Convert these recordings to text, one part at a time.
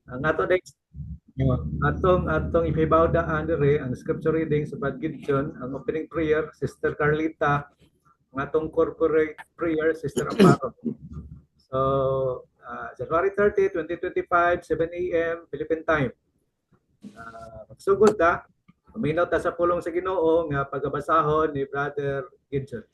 Ang ato next atong ipibaw daan dire ang scripture reading sa Brad Gidjon, ang opening prayer Sister Carlita, ang atong corporate prayer Sister Amparo. So January 30, 2025, 7 a.m. Philippine time. Magsugod ta. Paminaw ta sa pulong sa Ginoo nga pagabasahon ni Brother Gidjon.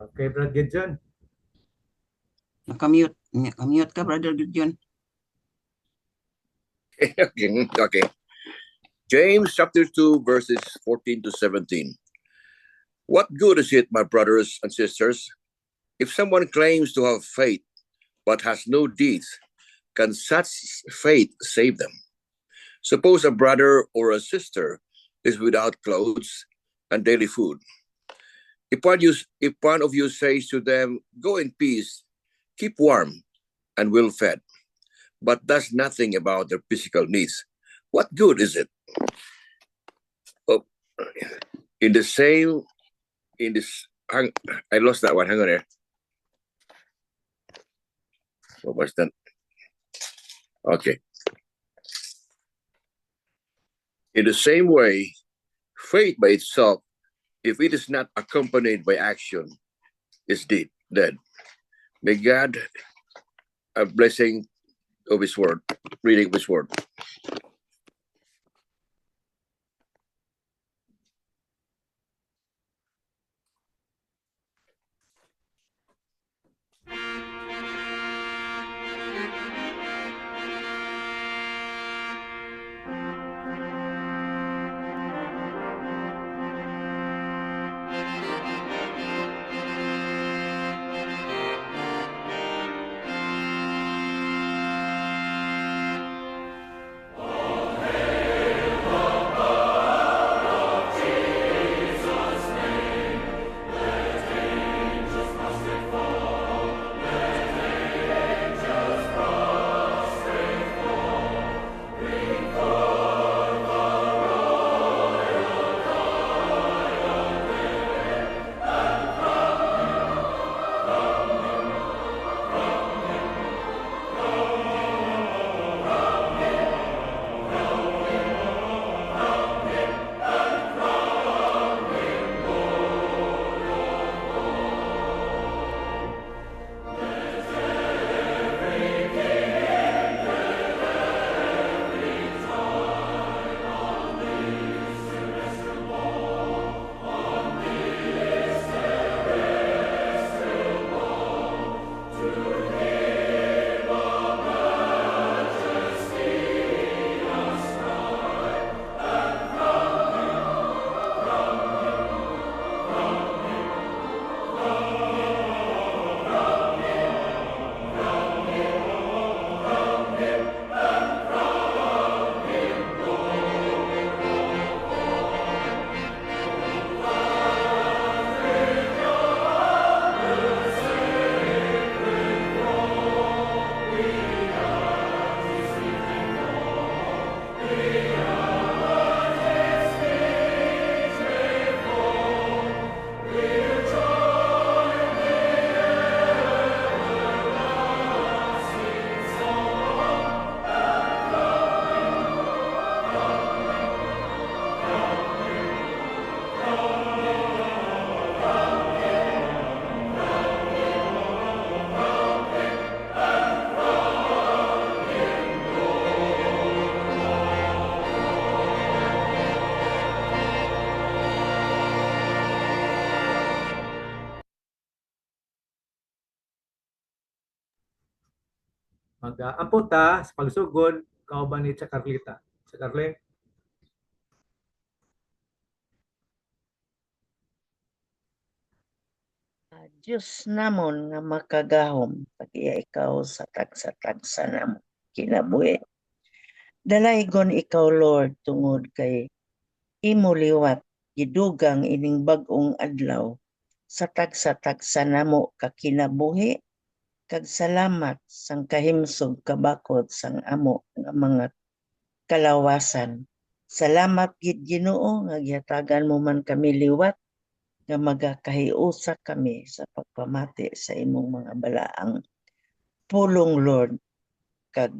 Okay, Brother Gidjon. Nakamute. Nakamute ka, Brother Gideon. Okay. James chapter 2, verses 14 to 17. What good is it, my brothers and sisters, if someone claims to have faith but has no deeds? Can such faith save them? Suppose a brother or a sister is without clothes and daily food. If one of you says to them, "Go in peace, keep warm and well fed," but does nothing about their physical needs, what good is it? Oh, in this, I lost that one. Hang on there. What was that? Okay. In the same way, faith by itself, if it is not accompanied by action, is dead. May God a blessing of His word, reading of His word. Mag-ampo ta sa pagsugod kauban ni Chakarlita. Chakarle. Diyos namon nga makagahom pag-iya ikaw sa tagsa-tagsa namon kinabuhi. Dalaygon ikaw, Lord, tungod kay imo liwat gidugang ining bag-ong adlaw sa tagsa-tagsa namo ka kinabuhi kag salamat sang kahimsog kabakod sang amo nga mga kalawasan. Salamat gid Ginoo nga gihatagan mo man kami liwat nga magakahiusa kami sa pagpamati sa imong mga balaang pulong Lord. Kag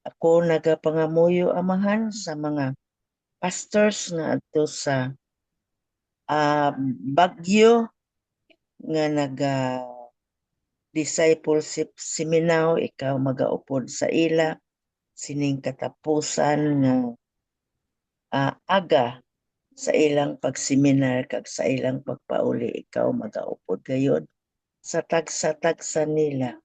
ako nagapangamuyo amahan sa mga pastors nga adto sa Baguio nga naga discipleship seminaw, ikaw magaupod sa ila sining katapusan nga aga sa ilang pagseminar kag sa ilang pagpauli, ikaw magaupod gayud sa tagsa-tagsa nila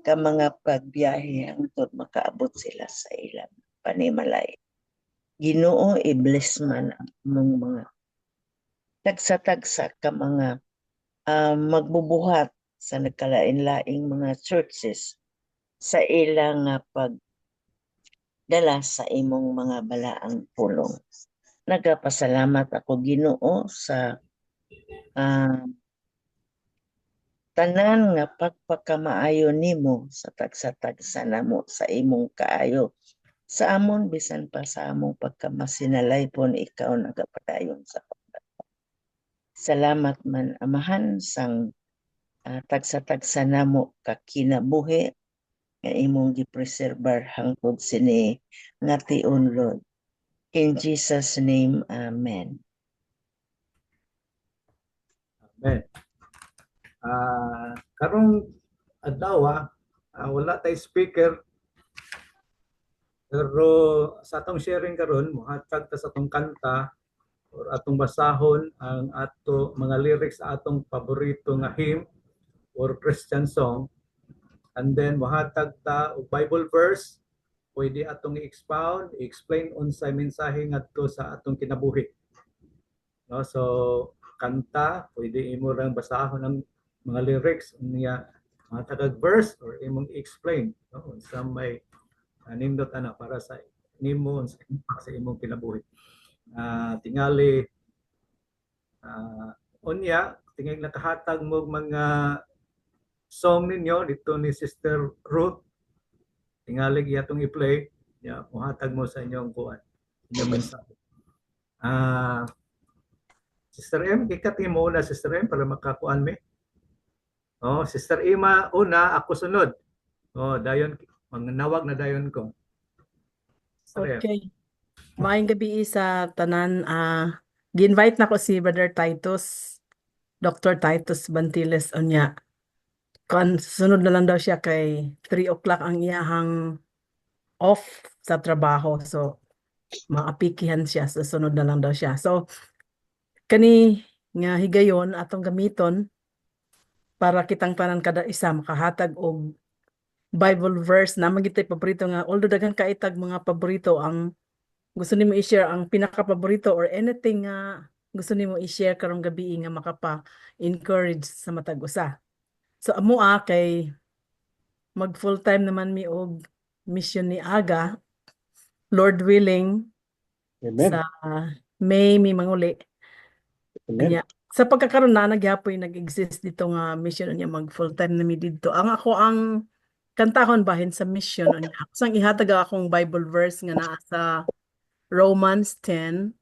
ka mga pagbiyahe hangtod makaabot sila sa ilang panimalay. Ginoo, i-bless man ang mong mga tagsa-tagsa ka mga magbubuhat sa nagkalain-laing mga churches sa ilang pagdala sa imong mga balaang pulong. Nagapasalamat ako Ginoo sa tanan nga pagpakamaayo nimo sa tagsa-tagsa namo sa imong kaayo. Sa amon bisan pa sa among pagkamasinalay-pon ikaw nagapadayon sa salamat man amahan sang tagsa-tagsa namo ka kinabuhi nga imong gipreserbar hangtod sini nga tion Lord. In Jesus name, Amen. Amen. Karong adlaw wala tay speaker pero sa atong sharing karon mohatag ta sa atong kanta or atong basahon ang ato mga lyrics sa atong paborito nga hymn or Christian song, and then mohatag ta og Bible verse pwede atong i-expound, i-explain unsay mensahe ngadto sa atong kinabuhi. No, so kanta pwede imo rang basahon ang mga lyrics niya matagag verse or imong explain no unsa may nindot para sa nimo sa imong kinabuhi. Tingali unya tingay nakahatag mo mga song ninyo dito ni Sister Ruth, tingali atong i-play muhatag mo sa inyong kuan inyong mensahe. Sister M, ikat mo na Sister M para makakuan mi. Sister Ima una, ako sunod. Dayon mangnawag na dayon ko. Sister M. Okay. Maayong gabi sa tanan. Gi-invite na ko si Brother Titus, Dr. Titus Bantiles unya. Sunod na lang daw siya kay 3 o'clock ang iyahang off sa trabaho. So, maapikihan siya. So, sunod na lang daw siya. So, kani nga higayon atong gamiton para kitang tanan kada isa makahatag og Bible verse na magitay paborito nga. Although daghan kaitag mga paborito ang gusto nimo i-share ang pinaka-paborito or anything nga gusto nimo i-share karong gabi nga makapa-encourage sa matag usa. So amo kay mag full-time naman mi og mission ni Aga, Lord willing. Amen. Sa May mi manguli. Amen. Sa pagkakaroon na nagyapoy nag-exist dito nga mission niya mag full-time na mi dito. Ang kantahon bahin sa mission niya. Sang ihatag akong Bible verse nga naa sa Romans 10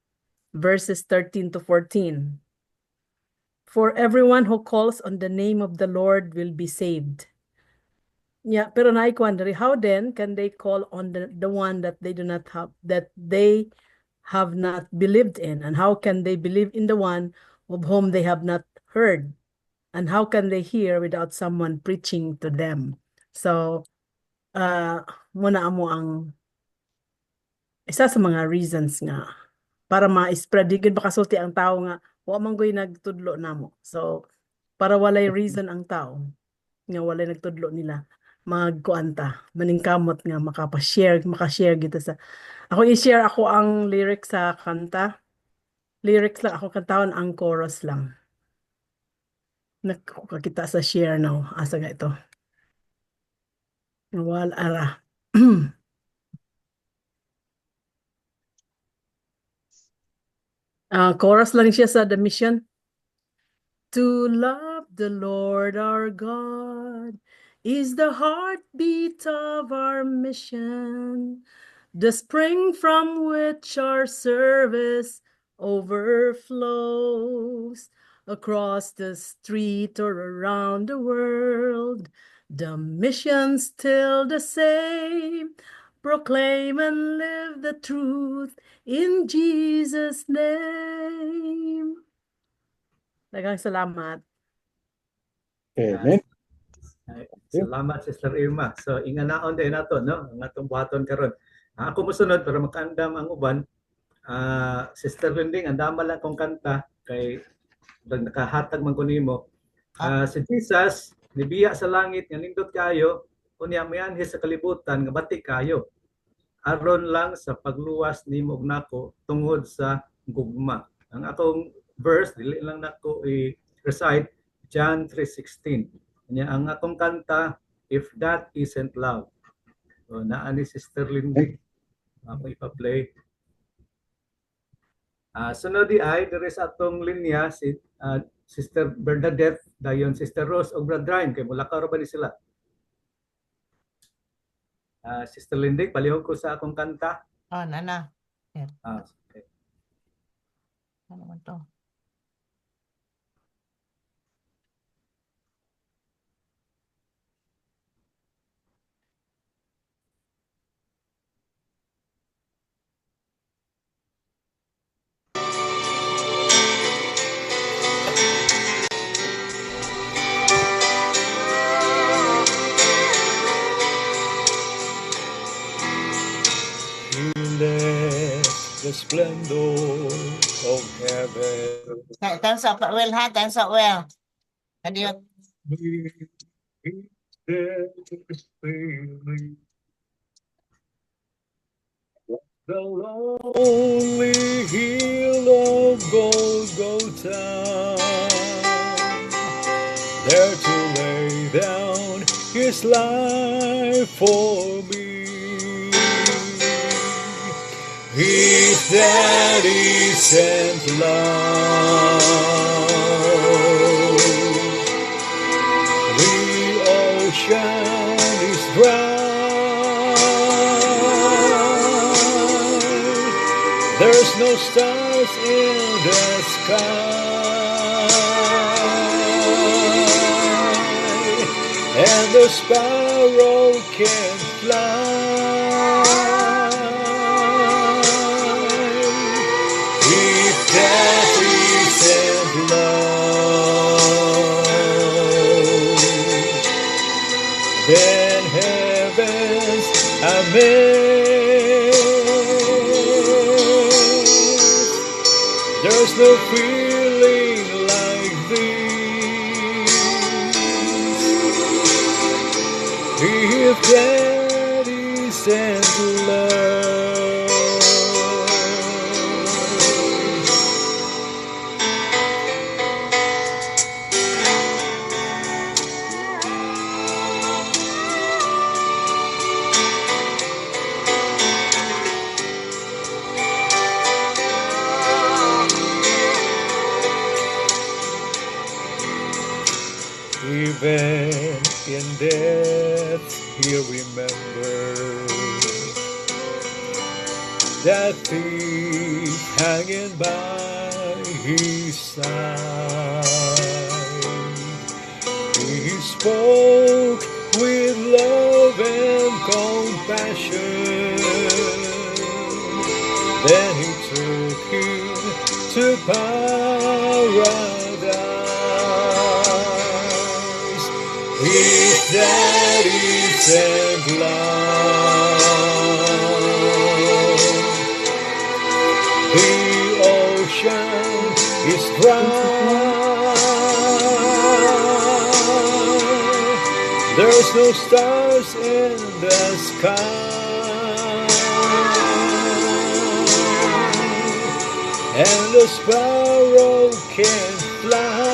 verses 13 to 14. For everyone who calls on the name of the Lord will be saved. Yeah, pero naikuan how then can they call on the one that they do not have, that they have not believed in? And how can they believe in the one of whom they have not heard? And how can they hear without someone preaching to them? So, muna amo ang isa sa mga reasons nga para ma-spread digid baka sulti ang tao nga wa man goy nagtudlo namo. So para walay reason ang tao nga walay nagtudlo nila magkuanta maningkamot nga makashare gito sa ako i-share ako ang lyrics sa kanta. Lyrics lang ako kantahon, ang chorus lang. Nakakita sa share now. Asa nga ito? Wala. Chorus lang siya sa The Mission. To love the Lord our God is the heartbeat of our mission, the spring from which our service overflows. Across the street or around the world, the mission's still the same. Proclaim and live the truth in Jesus' name. Daghang salamat. Amen. Ay, salamat, Sister Irma. So, inganaon din nato, no? Ang atong buhaton karon. Ako musunod para makaandam ang uban. Sister Linding, andama lang kong kanta kay nakahatag man ko nimo. Si Jesus, nibiya sa langit nga nindot kayo, unya mianhi sa kalibutan nga bati kayo. Aron lang sa pagluwas nimo ug nako tungod sa gugma. Ang akong verse dili lang nako i-recite John 3:16. Nya ang akong kanta, If That Isn't Love. So, naa ni Sister Lindy. Ako ipa-play. Sunod di ay diri sa atong linya si Sister Bernadette, dayon Sister Rose ug Brother Ryan kay mula ka ba ni sila. Sister Lindy, palihog ko sa akong kanta. Nana. Okay. Ano man to? The splendor of heaven. Tan sa well ha, tan sa well. Kadiyot. The lonely hill of Golgotha, there to lay down his life for me. If that isn't love, the ocean is dry. There's no stars in the sky, and the sparrow can't fly. That isn't love, then heaven's a mess. There's no feeling like this. If that isn't love. Even in death, he remembers that thief hanging by his side. He spoke with love and compassion. Then he took him to paradise. If that isn't love, the ocean is dry. There's no stars in the sky, and the sparrow can't fly.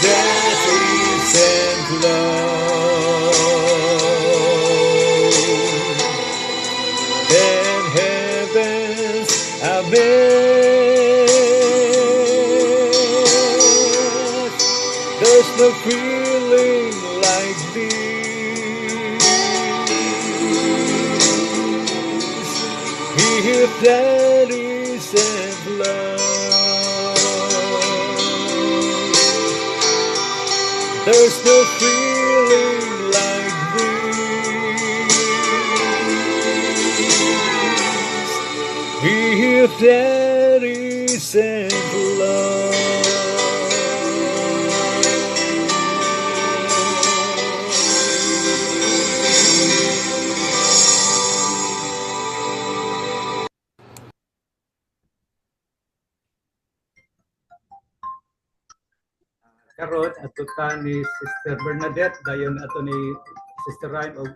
That isn't love, then heaven's a mess. no feeling like this. If that isn't love, there's no feeling like this. If that isn't love. Karon atuta ni Sister Bernadette dayon ato ni Sister Ryan o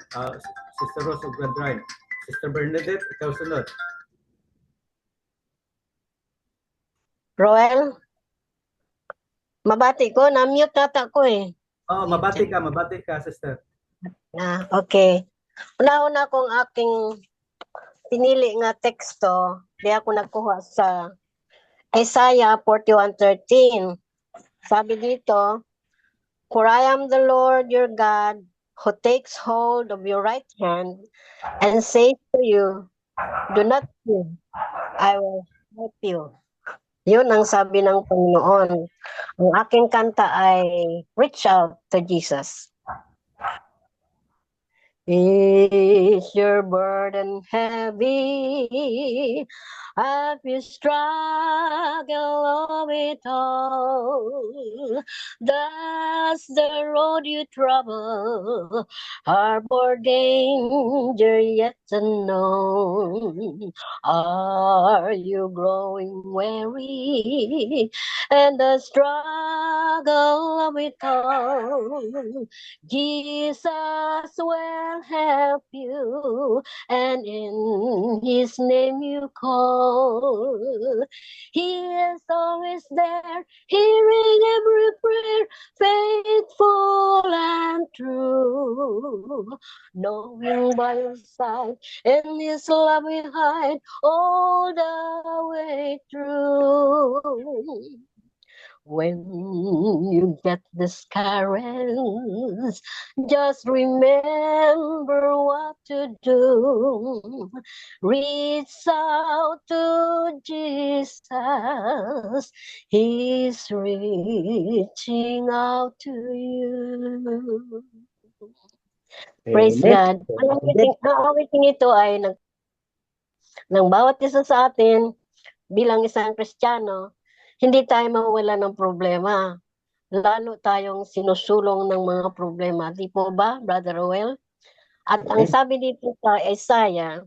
Sister Rose o Brad Ryan. Sister Bernadette, ikaw sunod. Roel, mabati ko, na-mute nata ko eh. Oh, mabati ka, sister. Okay. Una-una kong aking pinili nga teksto, di ako nagkuha sa Isaiah 41:13. Sabi dito, for I am the Lord your God who takes hold of your right hand and says to you, do not fear, I will help you. Yun ang sabi ng Panginoon. Ang aking kanta ay Reach Out to Jesus. Is your burden heavy? Have you struggle of it all? Does the road you travel harbor danger yet unknown? Are you growing weary and the struggle of it all? Jesus will help you, and in His name you call. He is always there, hearing every prayer, faithful and true. Knowing by your side, in His love we hide all the way through. When you get discouraged, just remember what to do. Reach out to Jesus. He's reaching out to you. Praise Amen. God. Ang awiting ito ay ng bawat isa sa atin bilang isang Kristiyano, hindi tayo mawala ng problema. Lalo tayong sinusulong ng mga problema. Di po ba, Brother Roel? At ang sabi dito sa Isaiah,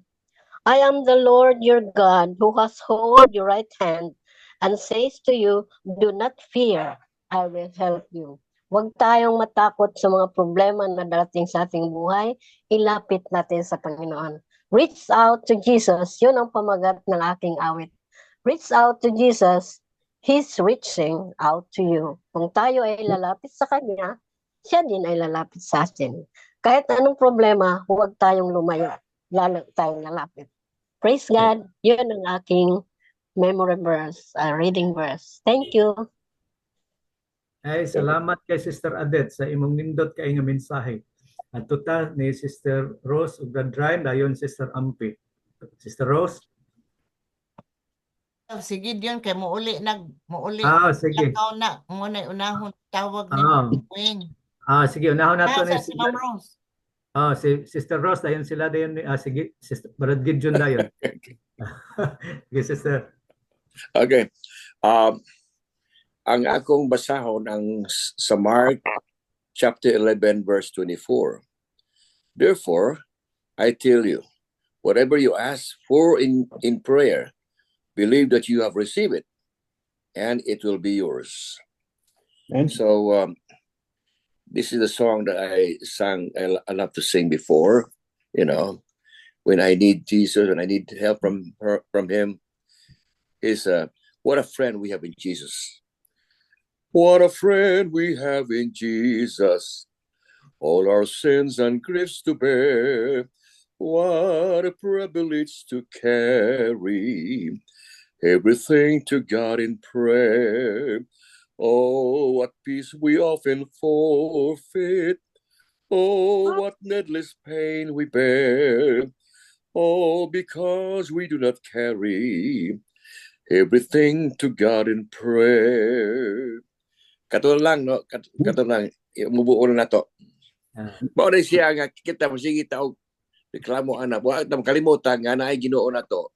I am the Lord your God who has hold your right hand and says to you, do not fear, I will help you. Huwag tayong matakot sa mga problema na darating sa ating buhay. Ilapit natin sa Panginoon. Reach out to Jesus. Yun ang pamagat ng aking awit. Reach out to Jesus. He's reaching out to you. Kung tayo ay lalapit sa Kanya, siya din ay lalapit sa atin. Kahit anong problema, huwag tayong lumayo. Lalo tayong lalapit. Praise God. Yun ang aking memory verse, reading verse. Thank you. Ay, salamat kay Sister Adet sa imong nindot kay nga mensahe. At tuta ni Sister Rose ug Brad Ryan dayon Sister Ampi. Sister Rose? Si Gideon kay muuli Sige. Lakaw na muna unahon tawag ni Queen. Sige, unahon nato ni Si Ma'am Rose. si Sister Rose dayon sila dayon ni sige, Sister Brad Gideon dayon. Sige, Sister. Okay. Ang akong basahon ang sa Mark chapter 11 verse 24. Therefore, I tell you, whatever you ask for in prayer, believe that you have received it, and it will be yours. Amen. So this is the song that I sang. I love to sing before. You know, when I need Jesus and I need help from Him, is what a friend we have in Jesus. What a friend we have in Jesus. All our sins and griefs to bear. What a privilege to carry everything to God in prayer. Oh, what peace we often forfeit. Oh, what needless pain we bear. Oh, because we do not carry everything to God in prayer. Kato lang, no? Kato lang. Mubuo na to. Mao na siya nga kita masigi tao reklamo ana. Wa ta makalimutan nga naay Ginoo na to.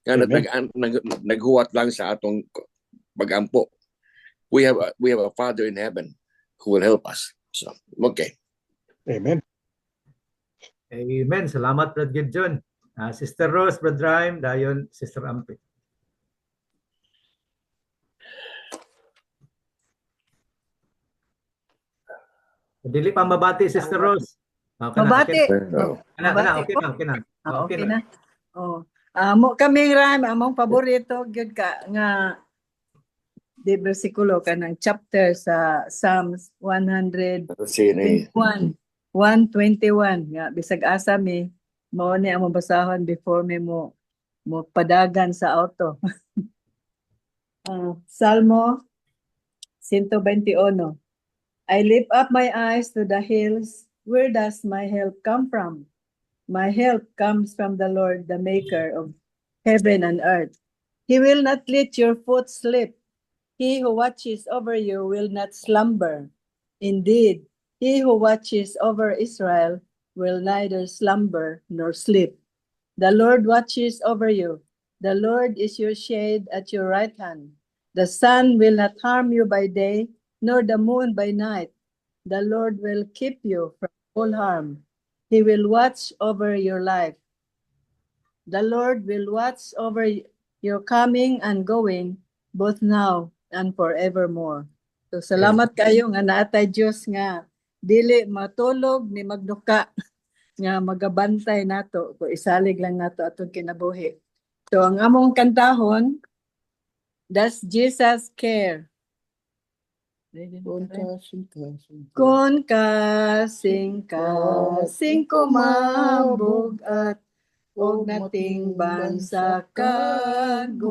Nga naghuwat lang sa atong pagampo. We have a Father in heaven who will help us. So, okay. Amen. Amen. Salamat, Brad Gideon. Sister Rose, Brad Rhyme, dayon Sister Ampi. Dili pa mabati, Sister Rose. Mabati. Okay na. Okay na. Oh. Amo kaming ram among paborito gyud ka nga di bersikulo kanang chapter sa Psalms 121 nga bisag asa mi mao ni ang mabasahon before mi mo padagan sa auto. Salmo 121. I lift up my eyes to the hills. Where does my help come from? My help comes from the Lord, the maker of heaven and earth. He will not let your foot slip. He who watches over you will not slumber. Indeed, he who watches over Israel will neither slumber nor sleep. The Lord watches over you. The Lord is your shade at your right hand. The sun will not harm you by day, nor the moon by night. The Lord will keep you from all harm. He will watch over your life. The Lord will watch over your coming and going, both now and forevermore. So salamat kayo nga naatay Diyos nga dili matulog ni magduka nga magabantay nato kung isalig lang nato atong kinabuhi. So ang among kantahon, does Jesus care? Kun kasing kumabog at og nating bansa kagool.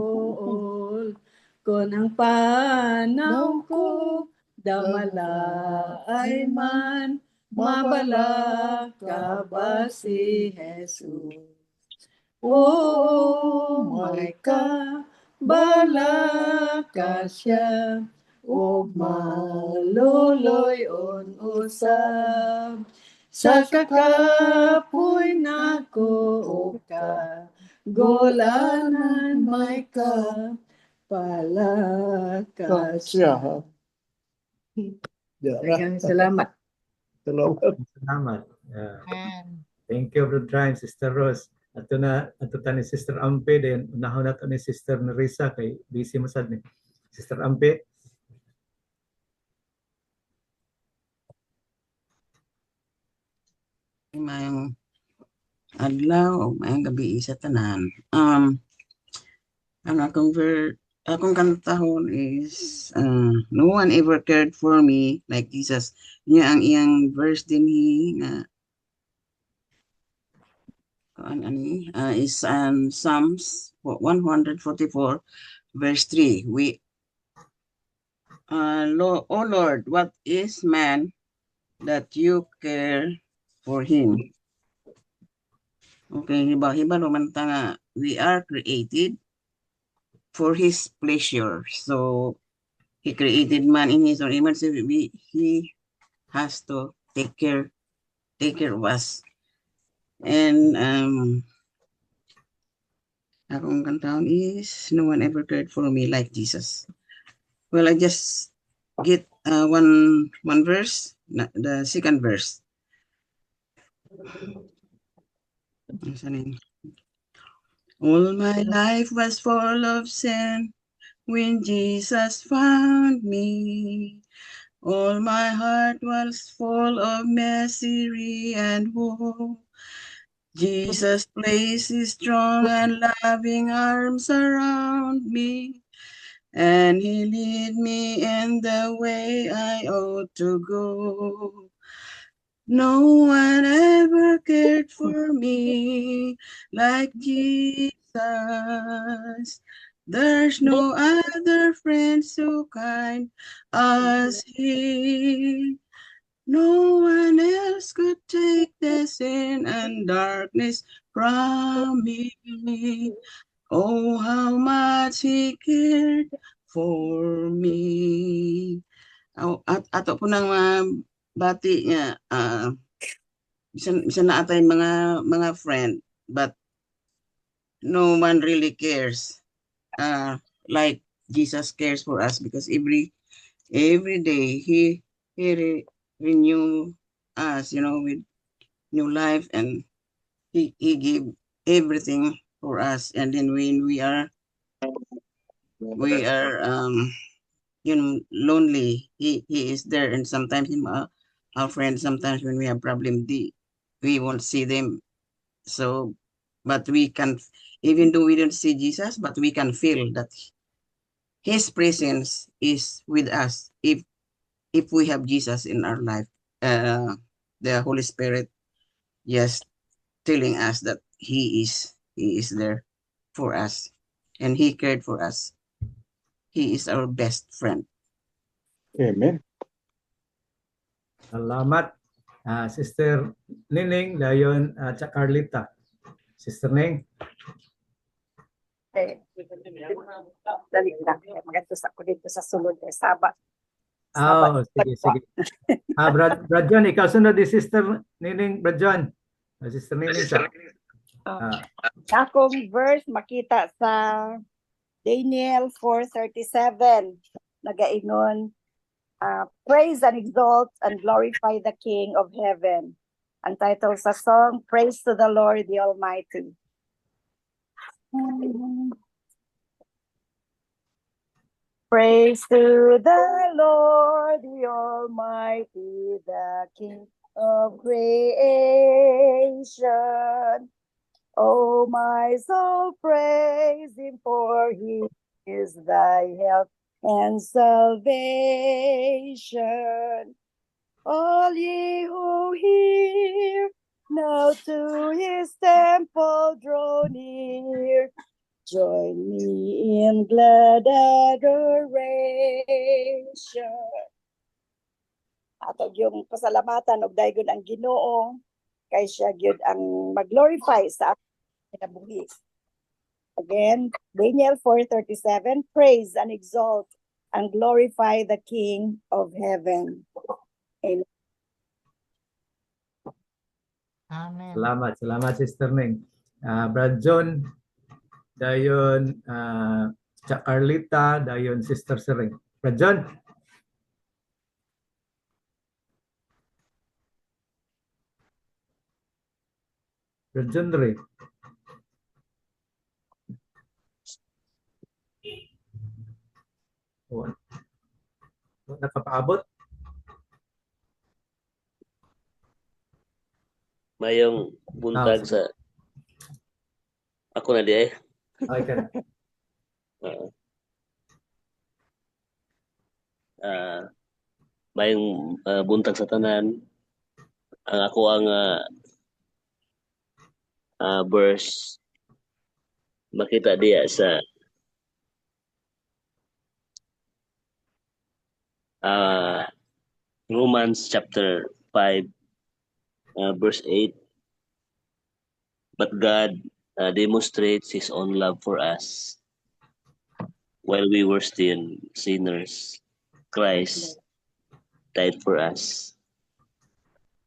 Kun ang panaw ko damala ay man mabala ka ba si Jesus? Oh, my ka bala ka siya. O maluloy-on usab sa kakapoy nako o ka golanan may ka pala ka siya. Daghang salamat. Salamat. Thank you, Brad Rhyme, Sister Rose. Ato ni Sister Ampe din unahon nato ni Sister Nerissa kay busy mo sad ni Sister Ampe. Mayang adlaw o mayang gabi sa tanan. Ang akong kantahon is no one ever cared for me like Jesus. Niya ang iyang verse din nga is Psalms 144 verse 3. O Lord, what is man that you care for him? Okay, hiba naman ta nga we are created for his pleasure. So he created man in his own image. So he has to take care of us. And akong kantahon is no one ever cared for me like Jesus. Well, I just get one verse, the second verse. All my life was full of sin when Jesus found me. All my heart was full of misery and woe. Jesus placed his strong and loving arms around me, and he lead me in the way I ought to go. No one ever cared for me like Jesus. There's no other friend so kind as He. No one else could take the sin and darkness from me. Oh, how much He cared for me. Ato po ng mga bati niya, bisa na atay mga friend, but no one really cares. Like Jesus cares for us, because every day He renew us, with new life, and He give everything for us. And then when we are lonely, He is there. And sometimes our friends, sometimes when we have problem, we won't see them. So, but we can, even though we don't see Jesus, but we can feel that His presence is with us if we have Jesus in our life. The Holy Spirit just telling us that He is there for us, and He cared for us. He is our best friend. Amen. Salamat. Sister Nining, dayon at Carlita. Sister Ning. Dali lang. Magatos ako dito sa sulod ng Sabat. Sige. Brad John, ikaw sunod di Sister Nining, Brad John. Sister Nining siya. Akong verse makita sa Daniel 4:37. Nagaingon, praise and exalt and glorify the King of heaven. Ang title sa song, Praise to the Lord the Almighty. Praise to the Lord the Almighty, the King of creation. Oh, my soul, praise Him, for He is thy help and salvation. All ye who hear, now to His temple draw near. Join me in glad adoration. Atog yung pasalamatan og daygon ang Ginoo, kay siya gyud ang mag-glorify sa kinabuhi. Again, Daniel 4:37, praise and exalt and glorify the King of heaven. Amen. Amen. Salamat Sister Ning. Brad John, dayon Carlita, dayon Sister Sering. Brad John. Brad John rin. Nakapaabot. Mayong buntag sa ako na di eh. Okay. Mayong buntag sa tanan. Ang ako ang verse makita diya sa Romans chapter 5 verse 8. But God demonstrates His own love for us. While we were still sinners, Christ died for us.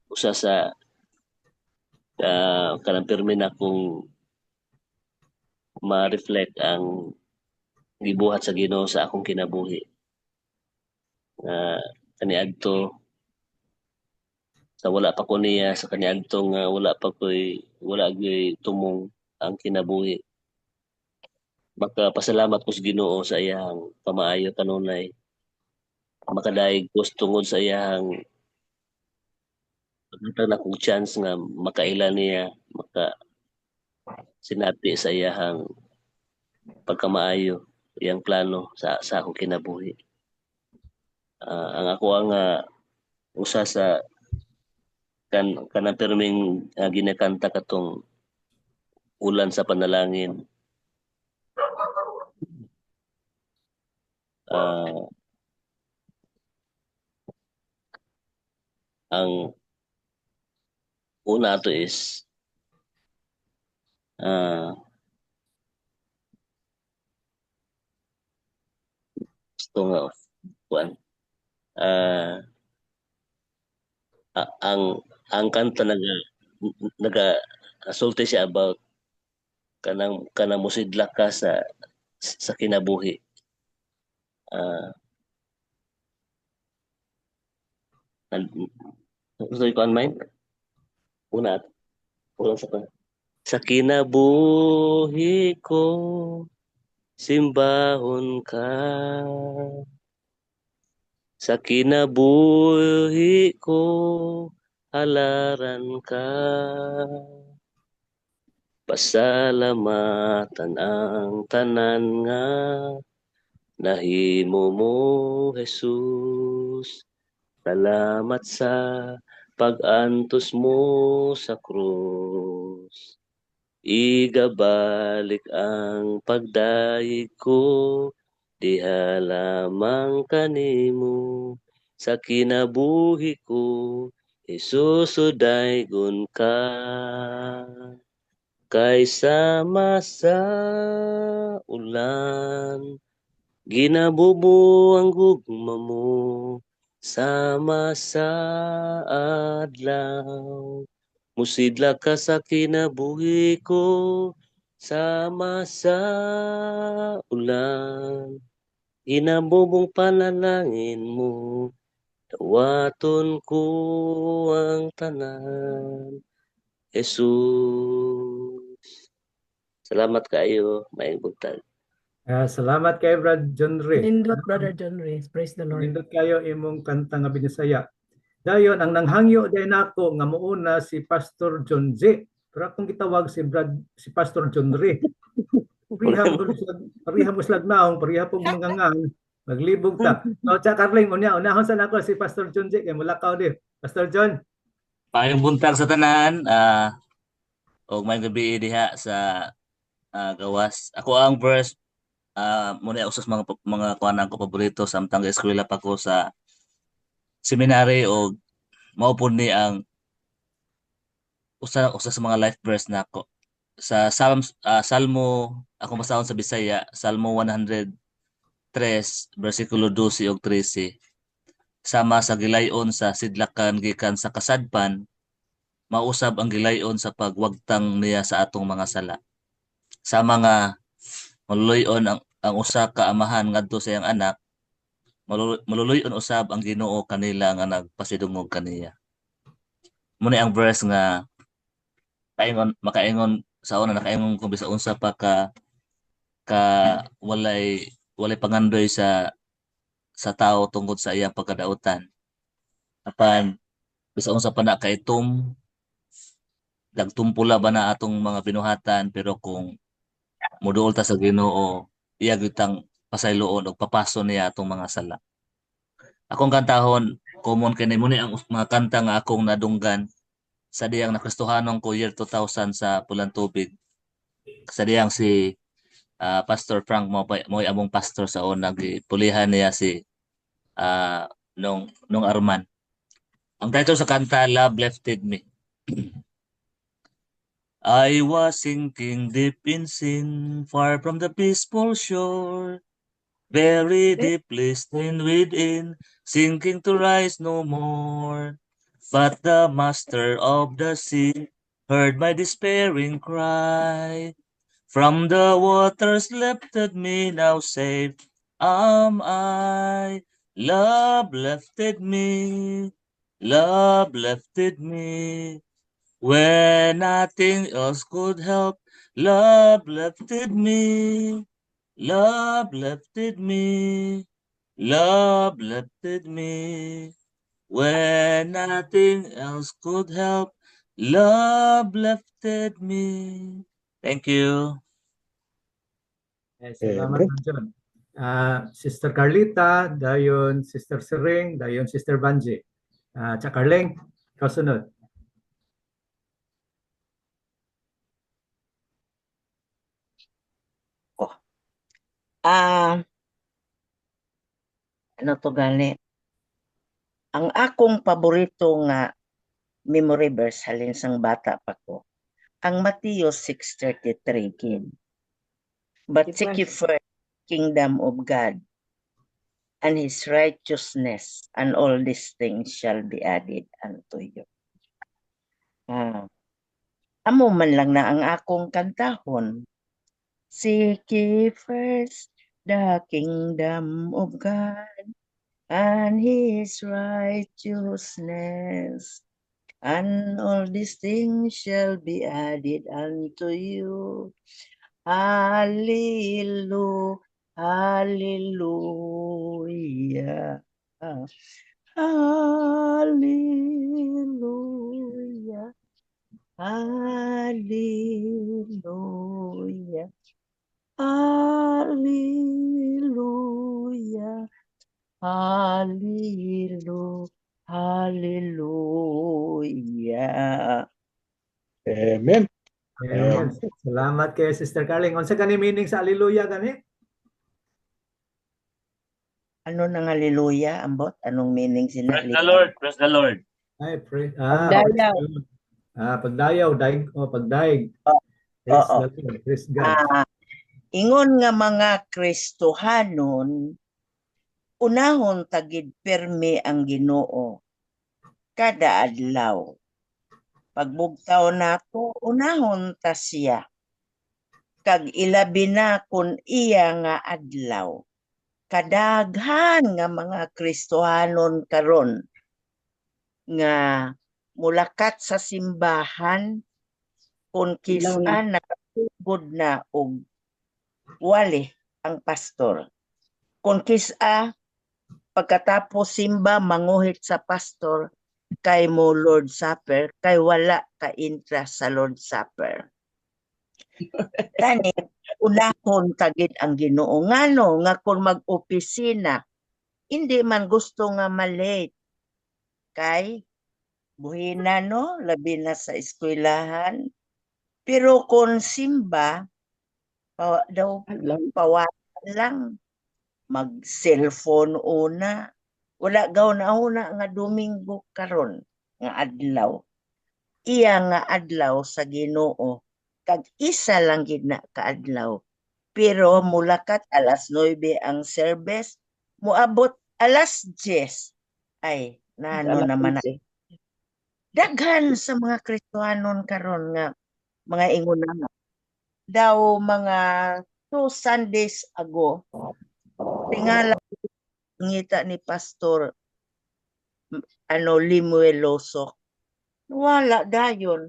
Usa sa kanang pirmi na kung ma-reflect ang gibuhat sa Ginoo sa akong kinabuhi. Kaniadto sa wala pa ko niya, sa kaniadtong wala gyud tumong ang kinabuhi. Makapasalamat ko sa Ginoo sa iyang pamaayo kanunay. Makadaig ko tungod sa iyang pagkatag na kong chance nga makaila niya, sinati sa iyang pagkamaayo, iyang plano sa akong kinabuhi. Ang ako ang usa sa kanang perming ginakanta katong ulan sa panalangin. Ah, ang una to is gusto nga kuan ang kanta naga sulti siya about kanang musidlak ka sa kinabuhi. Gusto ko an mind? Una sa kinabuhi ko simbahon ka. Sa kinabuhi ko halaran ka. Pasalamatan ang tanan nga nahimo mo Jesus. Salamat sa pag-antos mo sa krus. Igabalik ang pagdayeg ko, diha lamang kanimo. Sa kinabuhi ko, isusudaygon ka. Kaysa masa ulan, ginabubo ang gugma mo. Sama sa adlaw, musidlak ka sa kinabuhi ko. Sama sa ulan, ginabubong panalangin mo. Dawaton ko ang tanan, Jesus. Salamat kayo, maayong buntag. Salamat kay Brad John Ray. Nindot, Brother John Ray. Praise the Lord. Nindot kayo imong kanta nga binisaya. Dayon ang nanghangyo day nako nga muuna si Pastor John J. Pero akong gitawag si Pastor John Ray. Pariham uslag naong, pariham pong mangangang, maglibog ta. So, Carling, unahon sa nako si Pastor John J. Kaya mulakaw di. Pastor John. Maayong buntag sa tanan. O may gabi diha sa gawas. Ako ang verse muna usas mga kuanan ko paborito samtang eskwela pa ko sa seminary o mao pud ni ang usa sa mga life verse nako sa Salmo ako basahon sa Bisaya, Salmo 103 bersikulo 12 ug 13. Sama sa gilayon sa sidlakan gikan sa kasadpan, mausab ang gilayon sa pagwagtang niya sa atong mga sala. Sama nga maluluyon ang usa ka amahan ngadto sa iyang anak, maluluyon usab ang Ginoo kanila nga nagpasidungog kaniya. Muna ang verse nga makaingon sa una nakaingon kung bisa unsa pa ka walay pangandoy sa tao tungkol sa iyang pagkadautan. Apan bisa unsa pa na kay dagtumpula ba na atong mga binuhatan, pero kung moduol ta sa Ginoo, iya gyutang pasayloon og papaso niya atong mga sala. Akong kantahon, common kini muni ang mga kanta nga akong nadunggan sa diyang nakristohanon ko year 2000 sa Pulang Tubig. Sa diyang si Pastor Frank mo among pastor sa una, gipulihan niya si nung Arman. Ang title sa kanta, Love Lifted Me. I was sinking deep in sin, far from the peaceful shore, very deeply stained within, sinking to rise no more. But the master of the sea heard my despairing cry. From the waters lifted me, now safe am I. Love lifted me, love lifted me. When nothing else could help, love lifted me, love lifted me, love lifted me. When nothing else could help, love lifted me. Thank you. Salamat John. Sister Carlita, dayon Sister Sering, dayon Sister Banji. Carling, kasunod. Ano to gani? Ang akong paborito nga memory verse halin sang bata pa ko. Ang Mateo 6:33 kid. But seek ye first kingdom of God and his righteousness, and all these things shall be added unto you. Amo man lang na ang akong kantahon. Seek ye first the kingdom of God and his righteousness, and all these things shall be added unto you. Hallelujah. Hallelujah. Hallelujah. Hallelujah. Hallelujah. Hallelujah. Hallelujah. Amen. Amen. Salamat kay Sister Carling. Unsa kani meaning sa hallelujah gani? Ano nang hallelujah, ambot? Anong meaning sina? Praise the Lord. Praise the Lord. Ay, Pagdayaw. Pagdayaw, daig, pagdaig. Praise Oo. the Lord. Praise God. Ingon nga mga Kristohanon, unahon tagid permi ang Ginoo kada adlaw. Pagbugtaw nato, unahon ta siya. Kag ilabi na kun iya nga adlaw. Kadaghan nga mga Kristohanon karon nga mulakat sa simbahan kung kisa nakatugod na og wali ang pastor. Kung kisa pagkatapos simba manguhit sa pastor kay mo Lord Supper, kay wala ka interest sa Lord Supper. Kani unahon tagid ang Ginoo ngano nga kung mag-opisina hindi man gusto nga malate kay buhina no labi na sa eskwelahan, pero kung simba daw pawalan lang mag-cellphone una, wala gaw na una nga Domingo karon nga adlaw, iya nga adlaw sa Ginoo kag isa lang gid na kaadlaw, pero mulakat alas 9 ang service, moabot alas 10 ay nano naman na. Daghan sa mga Kristohanon karon nga mga ingon daw mga 2 Sundays ago tingala ngita ni Pastor Limuel Losok, wala dayon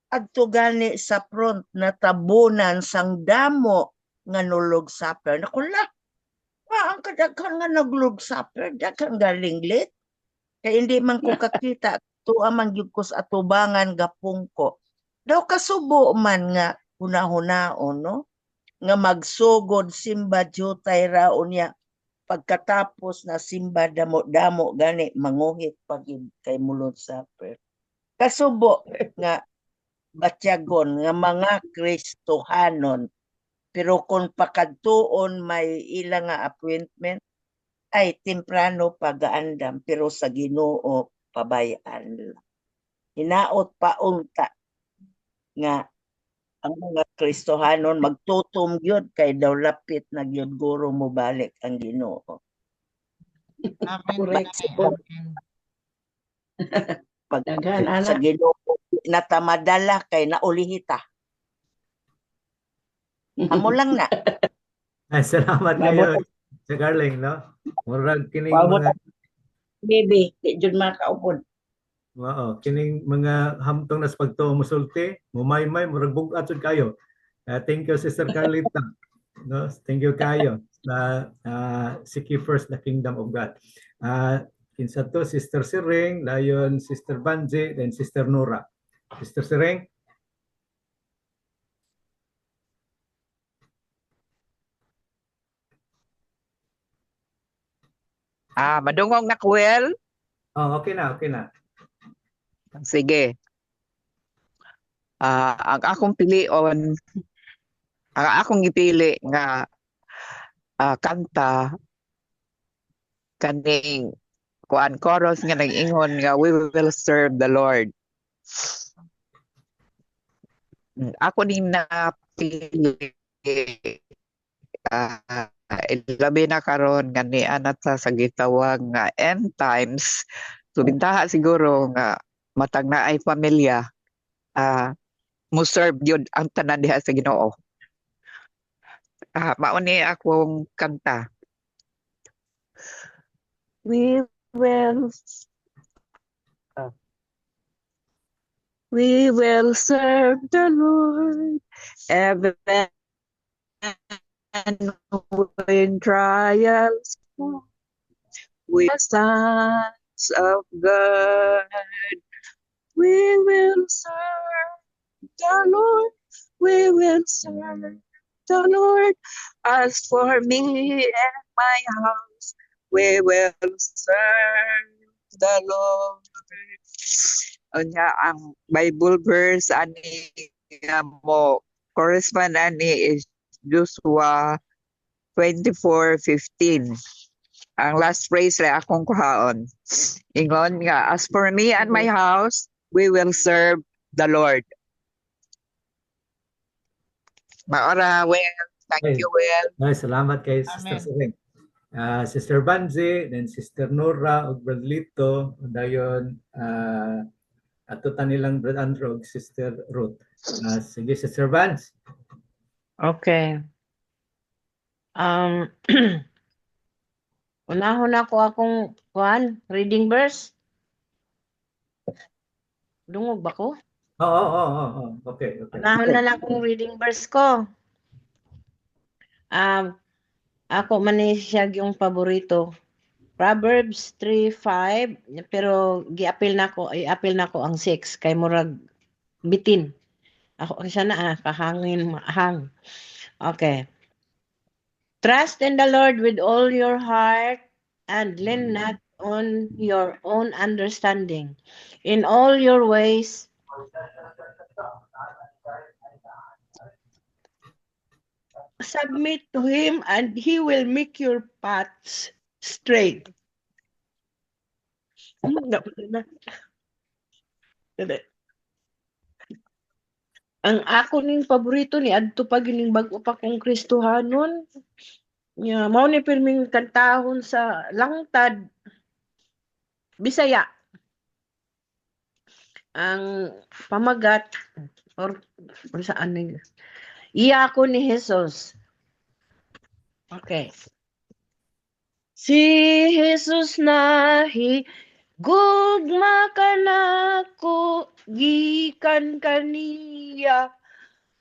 adto gani sa front na tabunan sang damo nga nulog supper. Nakula ang kadaghan nga naglog supper, daghan galing late kay hindi man ko kakita tuwa man gyud ko sa atubangan gapungko. Daw kasubo man nga hunahunahon no nga magsugod simba jutay raon niya pagkatapos na simba damo gani manguhit pagid kay mulod supper. Kasubo nga batyagon nga mga Kristohanon, pero kung pakadtuon may ilang nga appointment ay temprano pagaandam, pero sa Ginoo pabayaan. Hinaot pa unta nga ang mga Kristohanon magtutom gyud kay daw lapit na gyud guro mo balik ang Ginoo. Correct. Pag sa Ginoo natamadala kay naulihita. Amo lang na. Ay, salamat kayo sa Carling, no? Murag kining mga baby, di jud makaupod. Oo, kining mga hamtong nas pagtuo musulti, mumaymay murag bugat jud kayo. Thank you Sister Carlita. No, thank you kayo sa seek ye first the kingdom of God. Kinsa to Sister Siring, dayon Sister Banji, then Sister Nora. Sister Siring. Madungog na Kuel? Oh, okay na, okay na. Sige. Ang akong pilion, ang akong ipili nga kanta kaning kuan chorus nga nag-ingon nga we will serve the Lord. Ako din napili labi na karon nga ni anat sa gitawag nga end times. So bintaha siguro nga matag na ay pamilya mo serve yun ang tanan diha sa Ginoo. Mao ni akong kanta. We will serve the Lord even when trials come. We are sons of God. We will serve the Lord. We will serve the Lord. As for me and my house, we will serve the Lord. Unya ang Bible verse ani nga mo correspond ani is Joshua 24:15. Ang last phrase ra akong kuhaon. Ingon nga, as for me and my house, we will serve the Lord. Maora, Well. Thank you, Well. Ay, salamat kay Sister Sering. Sister Banzi, then Sister Nora, ug Brother Lito, dayon ato nilang Brother Andrew, ug Sister Ruth. Sige, Sister Banz. Okay. Unahon ako akong reading verse. Dungog ba ko? Oo. Okay. Unahon na akong reading verse ko. Ako man ni siya yung paborito. Proverbs 3:5 pero i-appeal nako ang 6 kay murag bitin. Ako siya na kahangin mahang. Okay. Trust in the Lord with all your heart and lean not on your own understanding. In all your ways submit to him and he will make your paths straight. Ang ako ning paborito ni adto pa gining bag-o pa kong Kristohanon. Mao ni pirming kantahon sa langtad Bisaya. Ang pamagat or saan ni iya ako ni Jesus. Okay. Si Jesus nahi gugma kanako gikan kaniya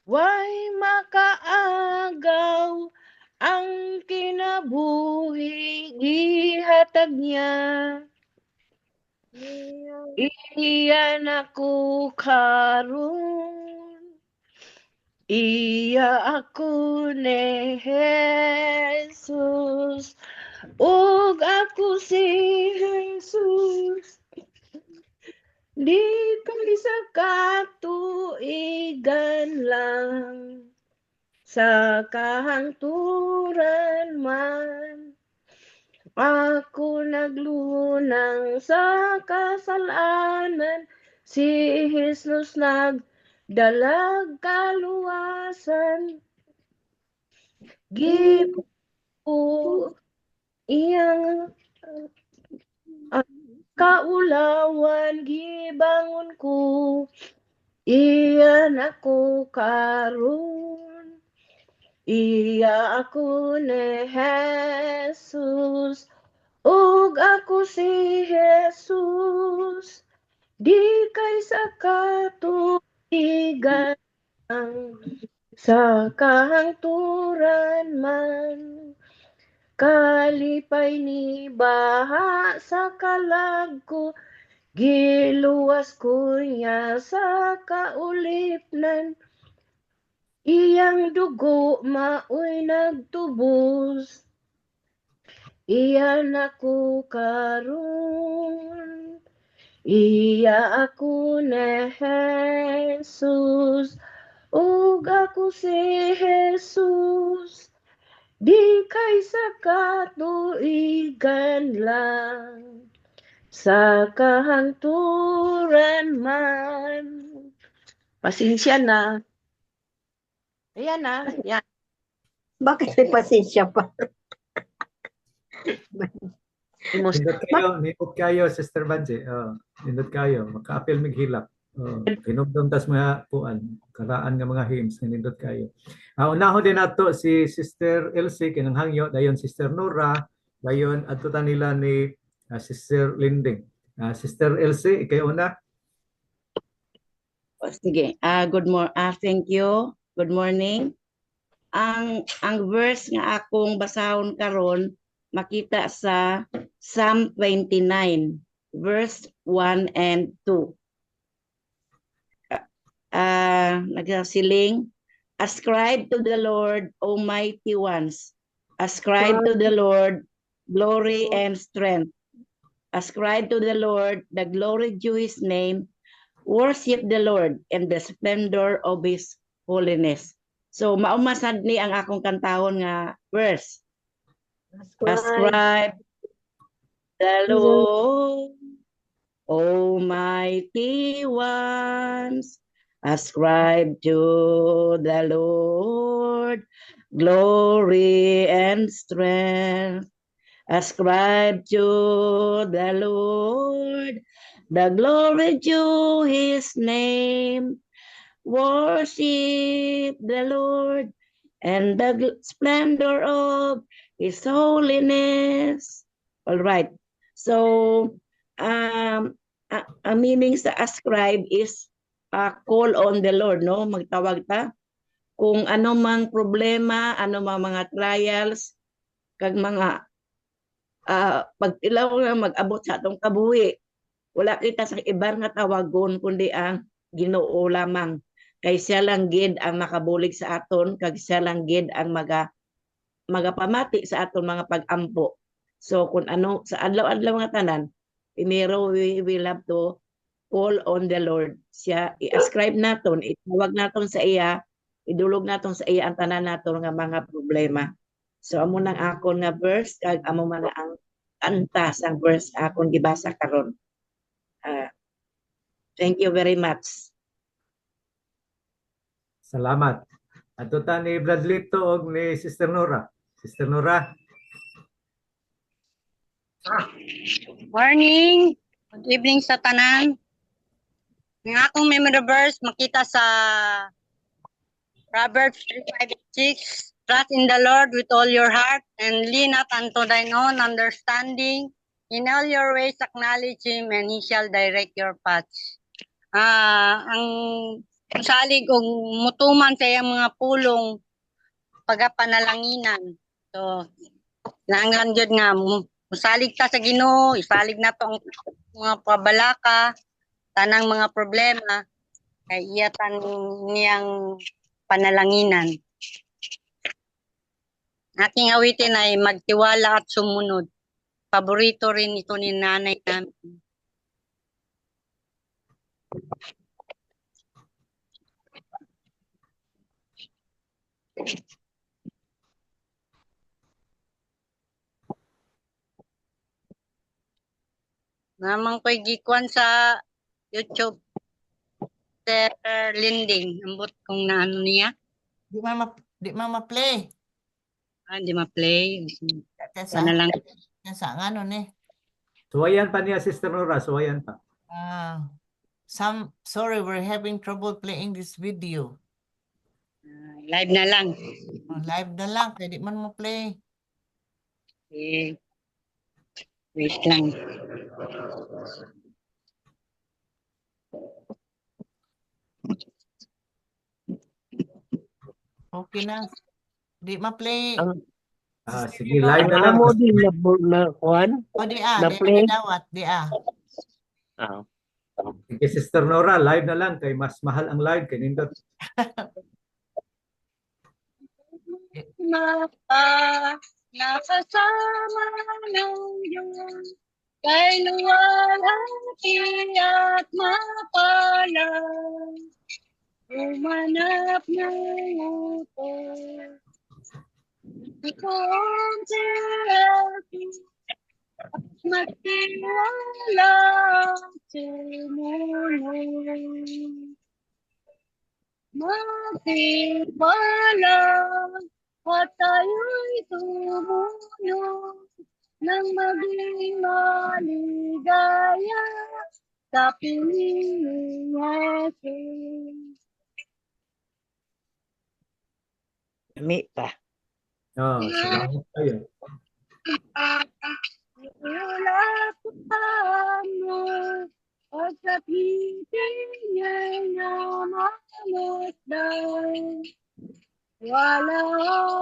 way makaagaw ang kinabuhi gihatag niya. Iyan ako karon, iya ako ni Jesus, ug ako si Jesus. Di kami sa katuigan lang, sa kahangturan man. Ako naglunang sa kasalanan, si Jesus nagdalag kaluwasan. Give ko iyang kaulawan, gibangon ko, iyan ako karon. Iya ako ni Jesus, ug ako si Jesus. Di kay sa katuigan sa kahangturan man. Kalipay ni baha sa kalag ko, giluwas ko niya sa kaulipnan. Iyang dugo maoy nagtubos, iyan ako karon. Iya ako ni Jesus, ug ako si Jesus. di kay sa katuigan lang, sa kahanturan man. Pasensya na. Ayan na, yan. Bakit may pasensya pa? Nindot kayo, Sister Banji. Nindot kayo, maka-appeal mighilak. Hinugdom tas mga puan, karaan nga mga hymns, nindot kayo. Unahon din nato si Sister Elsie, kinanghangyo, dayon Sister Nora, dayon adto ta nila ni Sister Linding. Sister Elsie, ikaw una. Sige. Thank you. Good morning. Ang verse nga akong basahon karon makita sa Psalm 29 verse 1 and 2. Nagsiling, ascribe to the Lord, O mighty ones. Ascribe to the Lord glory and strength. Ascribe to the Lord the glory due his name. Worship the Lord in the splendor of his holiness. So maumasad ni ang akong kantahon nga verse. Ascribe the Lord, O mighty ones. Ascribe to the Lord glory and strength. Ascribe to the Lord the glory due his name. Worship the Lord and the splendor of his holiness. All right. So, ang meaning sa ascribe is call on the Lord, no? Magtawag ta. Kung ano mang problema, ano mang mga trials, kag mga pagtilaw nga mag-abot sa atong kabuhi, wala kita sa ibar nga tawagon kundi ang Ginoo lamang. Kay siya lang gid ang makabulig sa aton, kag siya lang gid ang magapamati sa aton mga pag-ampo. So kung ano sa adlaw-adlaw nga tanan, primero we will have to call on the Lord. Siya i-ascribe naton, itawag naton sa iya, idulog naton sa iya ang tanan naton nga mga problema. So amo nang akon nga verse kag amo man ang kanta sang verse akon gibasa karon. Thank you very much. Salamat. Ato ta ni Bradlito og ni Sister Nora. Sister Nora. Morning. Good evening sa tanan. Ang akong memory verse makita sa Proverbs 3:5-6. Trust in the Lord with all your heart and lean not unto thine own understanding. In all your ways acknowledge him and he shall direct your paths. Ang salig og mutuman sa iyang mga pulong pagapanalanginan. So, nanglan jud nga musalig ta sa Ginoo, isalig na to ang mga pabalaka, tanang mga problema, kay iyatan niyang panalanginan. Aking awitin ay magtiwala at sumunod. Paborito rin ito ni nanay namin. Namang ko'y gikuan sa YouTube. Sir Linding, ambot kung naano niya. Di ma-play. Di ma-play. Kesa Na lang. nga nun eh. Suwayan pa niya, Sister Nora. Suwayan pa. Sorry, we're having trouble playing this video. Live na lang. Live na lang. Pwede man mo play. Okay. Wait lang. Okay na. Di ma-play. Sige, live na lang. Amo din na kuan. O di na dawat. Sige, Sister Nora, live na lang. Kay mas mahal ang live. Kay nindot. Nakasama ng Diyos, kay luwalhati at mapalang, umanap ng utos. Magtiwala sumunod. Magtiwala at tayo'y sumunod nang maging maligaya sa piling Jesus. Lami pa. Salamat kayo. Wala mo at sa piling niya'y namamasdan. Wala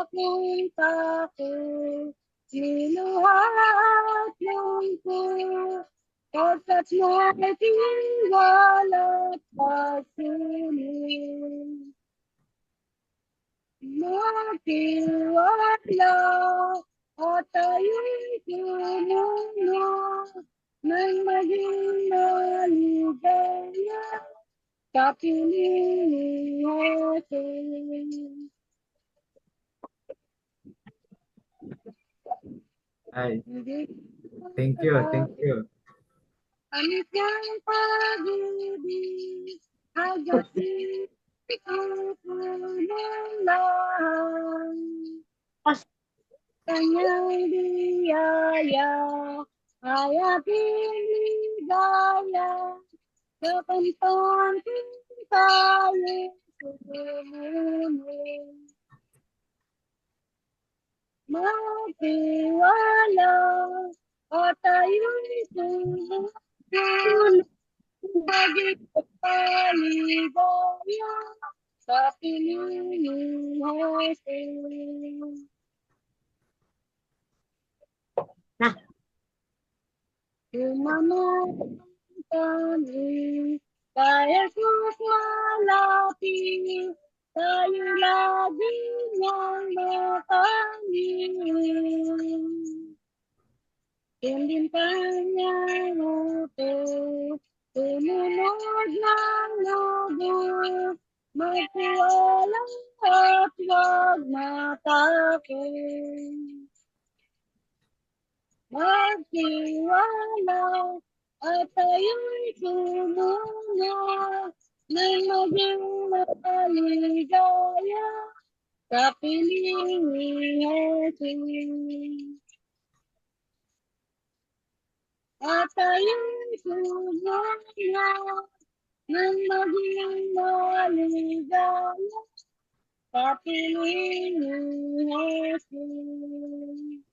akong takot, sinuhat lungkot, pagkat may tiwala't pagsunod. Magtiwala at tayo'y sumunod nang maging maligaya sa piling ni Jesus. Ay, thank you, thank you. Anis ng pag-ibig, hagasi lang. Kanyang biyaya, ay ating ligaya, sa pantanting tayo sumunod. Magtiwala at tayo'y sumunod. Bagay paligaya sa piling ni Jesus. Tumanong kami, kahit malapit, tayo lagi niyang makamit. Tindin kanyang utos, sumunod ng lubos, magtiwala at huwag matakot. Magtiwala at tayo'y sumunod nang maging maligaya sa piling ni Jesus. At tayo'y sumunod nang maging maligaya sa piling ni Jesus.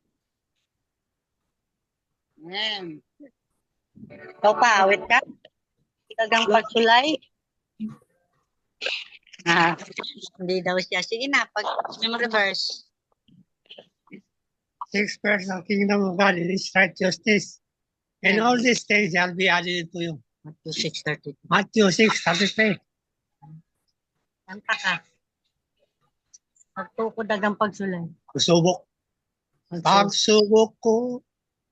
Amen. Ikaw pa, awit ka? Ikagang pagsulay? Hindi daw siya. Sige na, reverse. 6 verse of kingdom of God is right justice. And all these things shall be added to you. Matthew 6:33. Matthew 6:33. Kanta ka. Pagtukod dagang pagsulay. Pagsubok. Pagsubok ko.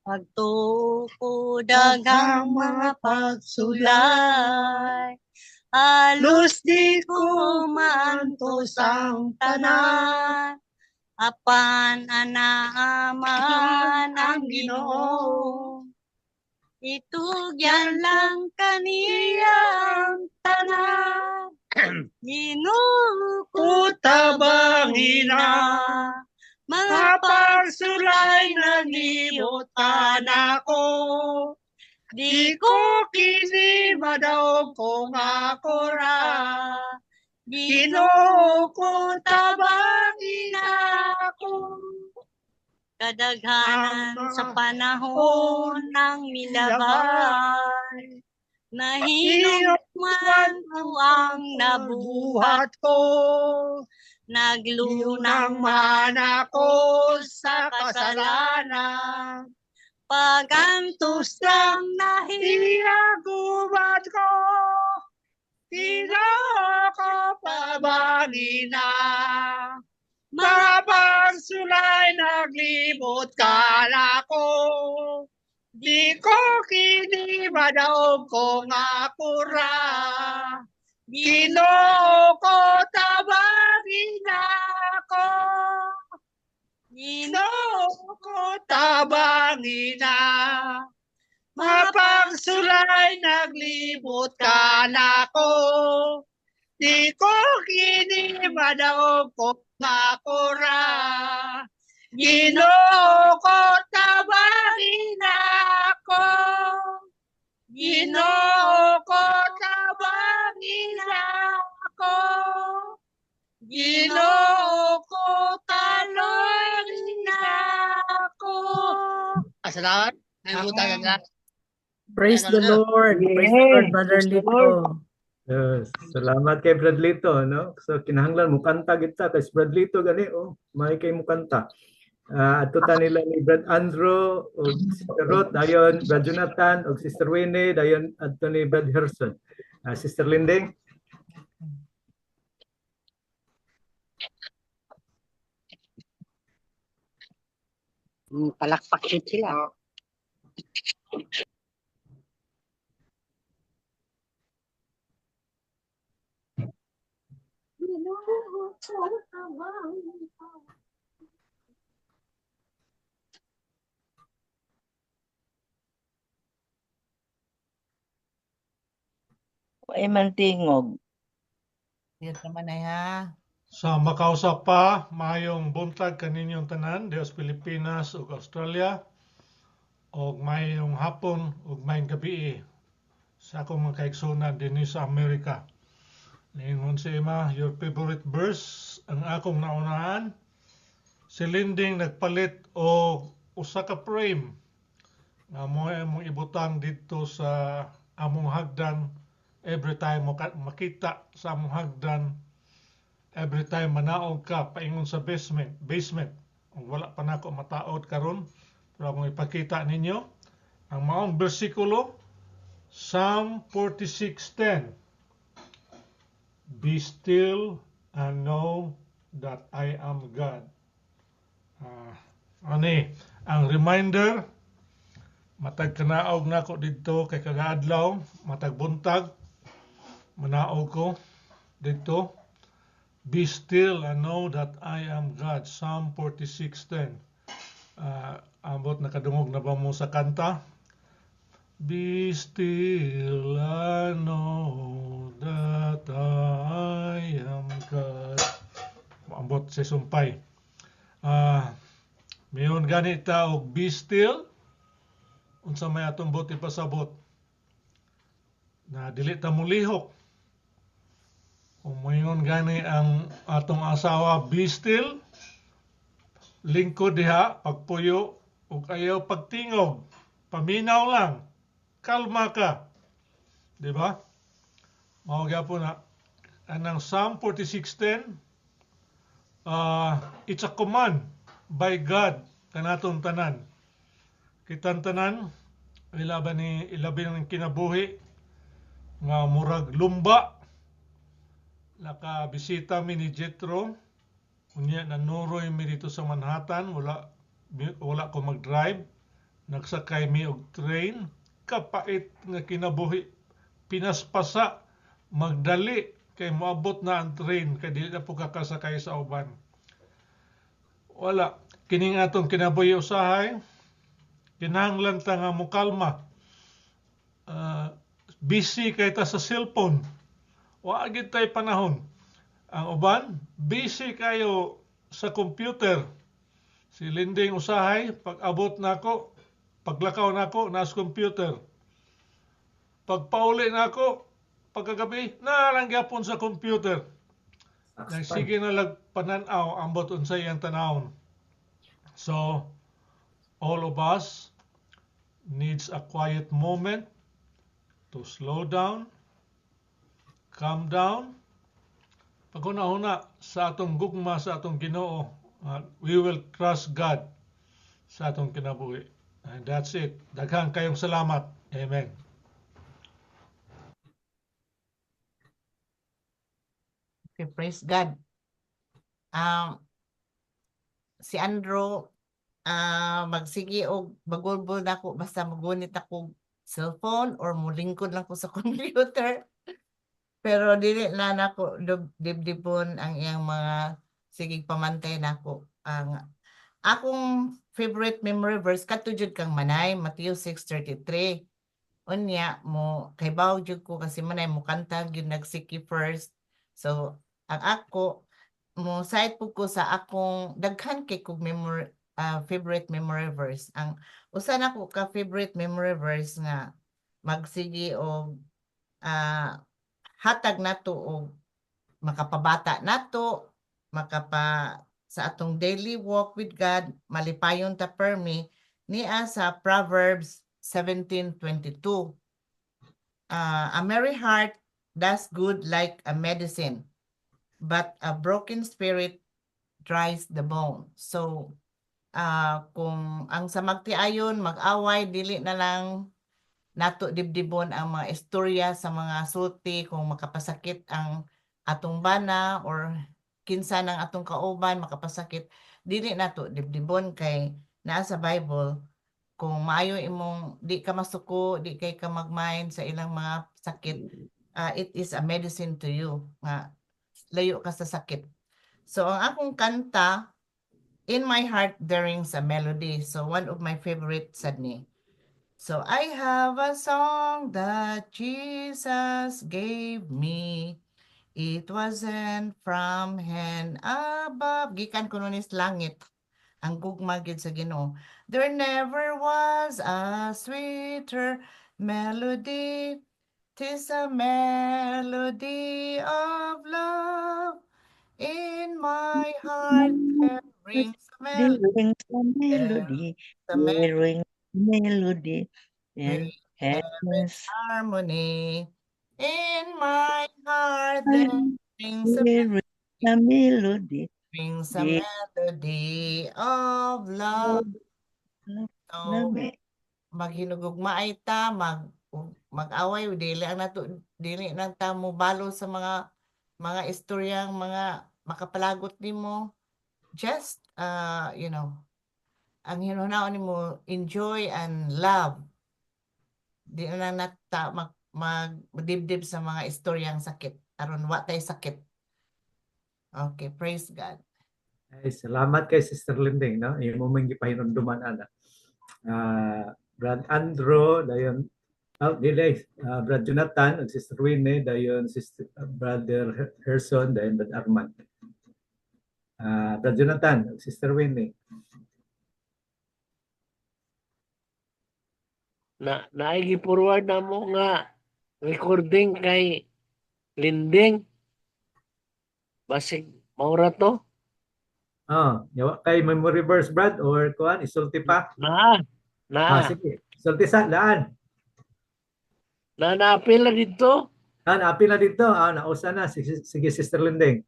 Pagtukod dagang mga pagsulay. Alos di ko mantos ang tanan. Apan anaaman ang Ginoo. Itugyan lang kaniyang tanan. Ginoo ko tabangin na. Mga pagsulay naglibot ako. Di ko kini madaog kung ako ra. Ginoo ko tabangin ako. Kadaghanan sa panahon ng milabay. Nahilot man ko ang nabuhat ko. Naglunang man ako sa kasalanan. Pagantos lang nahiyagubat ko. Tila ako pabangin na. Mga pagsulay naglibot ka ko. Di ko kini madaog kung ako ra. Ginoo ko tabangin ako. Ginoo ko tabangina, mapagsulay naglibot ka nako. Di ko kini madaog ko makura. Ginoo ko tabangin ako. Ginoo ko tabangin ako. Ginoo ko talangin ako. Salamat. Praise the Lord. Praise the Lord, Brother Lito. Yes. Salamat kay Brad Lito, no? So kinahanglan mo kanta kita kay Brad Lito gani may kay mo kanta. Ato ta nila ni Brad Andrew o Sister Ruth, dayon Brad Jonathan o Sister Winnie, dayon adto ni Brad Herson. Sister Linding. Palakpak sila. Ay mantingog. Yan naman ay ha. Sa makausap pa, mayong buntag kaninyong tanan, Dios Pilipinas ug Australia, ug mayong hapon ug mayong gabi sa akong mga kaigsunan dinhi sa Amerika. Lingon si Ima, your favorite verse, ang akong naunahan, si Linding nagpalit o usa ka frame nga mo among ibutang dito sa among hagdan every time makita sa among hagdan. Every time manaog ka, paingon sa basement. Kung wala pa nako mataod karon, pero akong ipakita ninyo, ang maong bersikulo, Psalm 46:10. Be still and know that I am God. Ang reminder, matag kanaog nako dito kay kagaadlaw, matag buntag, manaog ko dito. Be still and know that I am God. Psalm 46:10. Ambot nakadungog na ba mo sa kanta? Be still and know that I am God. Ambot sa sumpay. Mayon ganita og be still. Unsa may atong bot ipasabot? Na dili ta mulihok. Kung mayon gani ang atong asawa, be still, lingkod diha, pagpuyo, ug ayaw pagtingog, paminaw lang, kalma ka. Di ba? Mao gyapon na. Anang Psalm 46:10, it's a command by God kanatong tanan. Kitang tanan, ilabi ng kinabuhi, nga murag lumba, nakabisita mi ni Jethro, unya nanuroy mi dito sa Manhattan, wala ko mag-drive, nagsakay mi og train, kapait nga kinabuhi, pinaspasa, magdali, kay moabot na ang train, kay dili na po kakasakay sa uban. Wala, kining atong kinabuhi usahay, kinahanglan ta nga mukalma, busy kay ta sa cellphone, waagid tay panahon. Ang uban, busy kayo sa computer. Si Linding usahay, pag abot nako, paglakaw nako, nas computer. Pagpauli nako, pagkagabi, nalang gyapon sa computer. Nagsige na lang pananaw, ambot unsay ang tanawon. So, all of us needs a quiet moment to slow down, calm down, pag-una-una sa atong gugma sa atong Ginoo, we will trust God sa atong kinabuhi. And that's it. Daghang kayong salamat. Amen. Okay, praise God. Si Andrew, magsige og bagulbol nako basta magunit ako cellphone or mulingkod lang ko sa computer. Pero dili na nako dibdibon ang iyang mga sigig pamantay nako ang akong favorite memory verse kadto jud kang manay Matthew 6:33. Unya mo kay baw jud ko kasi manay mo kanta gyud nagsiki first. So ang ako mo side po ko sa akong daghan kay kog favorite memory verse. Ang usa na ko ka favorite memory verse nga magsigi og hatag nato og makapabata nato, sa atong daily walk with God, malipayon ta permi, niya sa Proverbs 17:22. A merry heart does good like a medicine, but a broken spirit dries the bone. So, kung ang sa magtiayon, mag-away, dili na lang nato dibdibon ang mga istorya sa mga sulti kung makapasakit ang atong bana or kinsa ng atong kauban makapasakit, dili nato dibdibon kay naa sa Bible kung maayo imong di ka masuko, di kay ka magmind sa ilang mga sakit, it is a medicine to you nga layo ka sa sakit. So ang akong kanta, In My Heart There Rings a Melody. So one of my favorite sadni. So I have a song that Jesus gave me. It wasn't from heaven above. Gikan ko nun is langit. Ang gugma gid sa Ginoo. There never was a sweeter melody. 'Tis a melody of love. In my heart there rings a melody. There rings a melody. There rings a melody. In heaven's harmony. In my heart there rings a melody. Rings a melody of love. So, maghinugugma ay ta, mag-away, dili ang nato, dili nang ta mo balo sa mga istoryang mga makapalagot nimo. Just ang hinunaon nimo enjoy and love. Di na nata magdibdib sa mga istoryang sakit aron wa tay sakit. Okay, praise God. Ay, salamat kay Sister Linding, no? Imo man gipahinumduman ana. Brad Andrew dayon Brad Jonathan ug Sister Winnie dayon Sister Brother Herson dayon Brad Armand. Brad Jonathan ug Sister Winnie. Naigi-forward na mo nga recording kay Linding. Basig maura to. Yawa kay memory verse Brad or kuan isulti pa? Na. Sige. Isulti sa laan. Naapil na dito. Naapil na dito. Nausa na. Sige Sister Linding.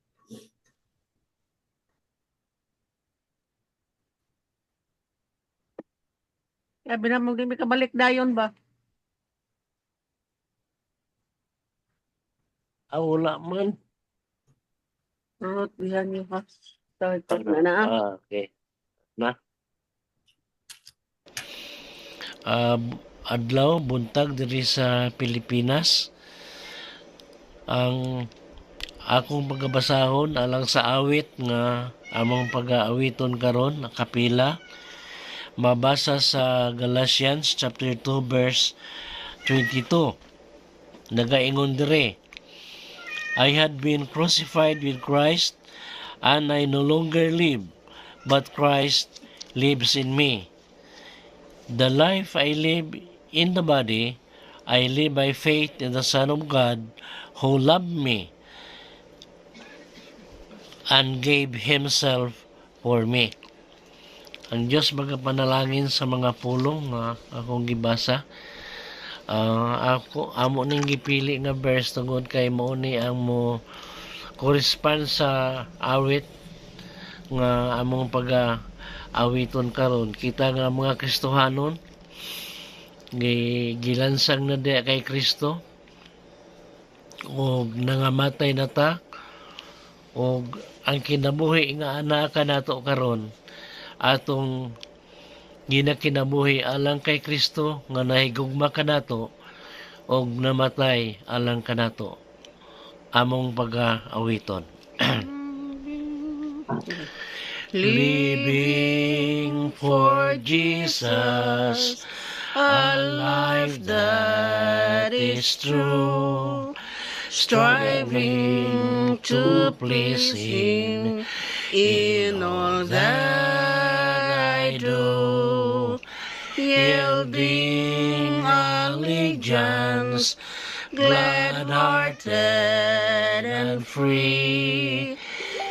Sabi na mo may kabalik dayon ba? Wala man. Yan yung start na. Okay. Na. Adlaw, buntag diri sa Pilipinas. Ang akong pagabasahon alang sa awit nga among pag-aawiton karon nakapila. Mabasa sa Galatians chapter 2 verse 22. Nagaingon dire, I had been crucified with Christ, and I no longer live, but Christ lives in me. The life I live in the body, I live by faith in the Son of God, who loved me and gave Himself for me. Ang Diyos magapanalangin sa mga pulong nga akong gibasa. Ako amo ning gipili nga verse tungod kay mao ni ang mo correspond sa awit nga among pag-awiton karon. Kita nga mga Kristohanon gilansang na di kay Kristo og nangamatay na ta og ang kinabuhi nga anaa nato karon atong ginakinabuhi alang kay Kristo nga nahigugma kanato og namatay alang kanato among pag-awiton. living for Jesus, a life that is true, striving to please Him in all that I do, yielding allegiance, glad-hearted and free.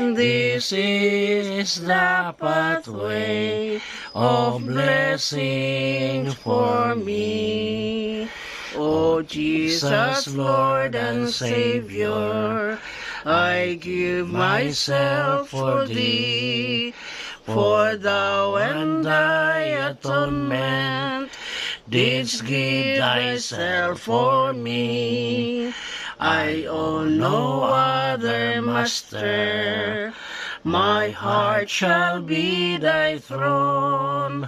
This is the pathway of blessing for me. O Jesus, Lord and Savior, I give myself for Thee, for Thou and Thy atonement didst give Thyself for me. I own no other master. My heart shall be Thy throne.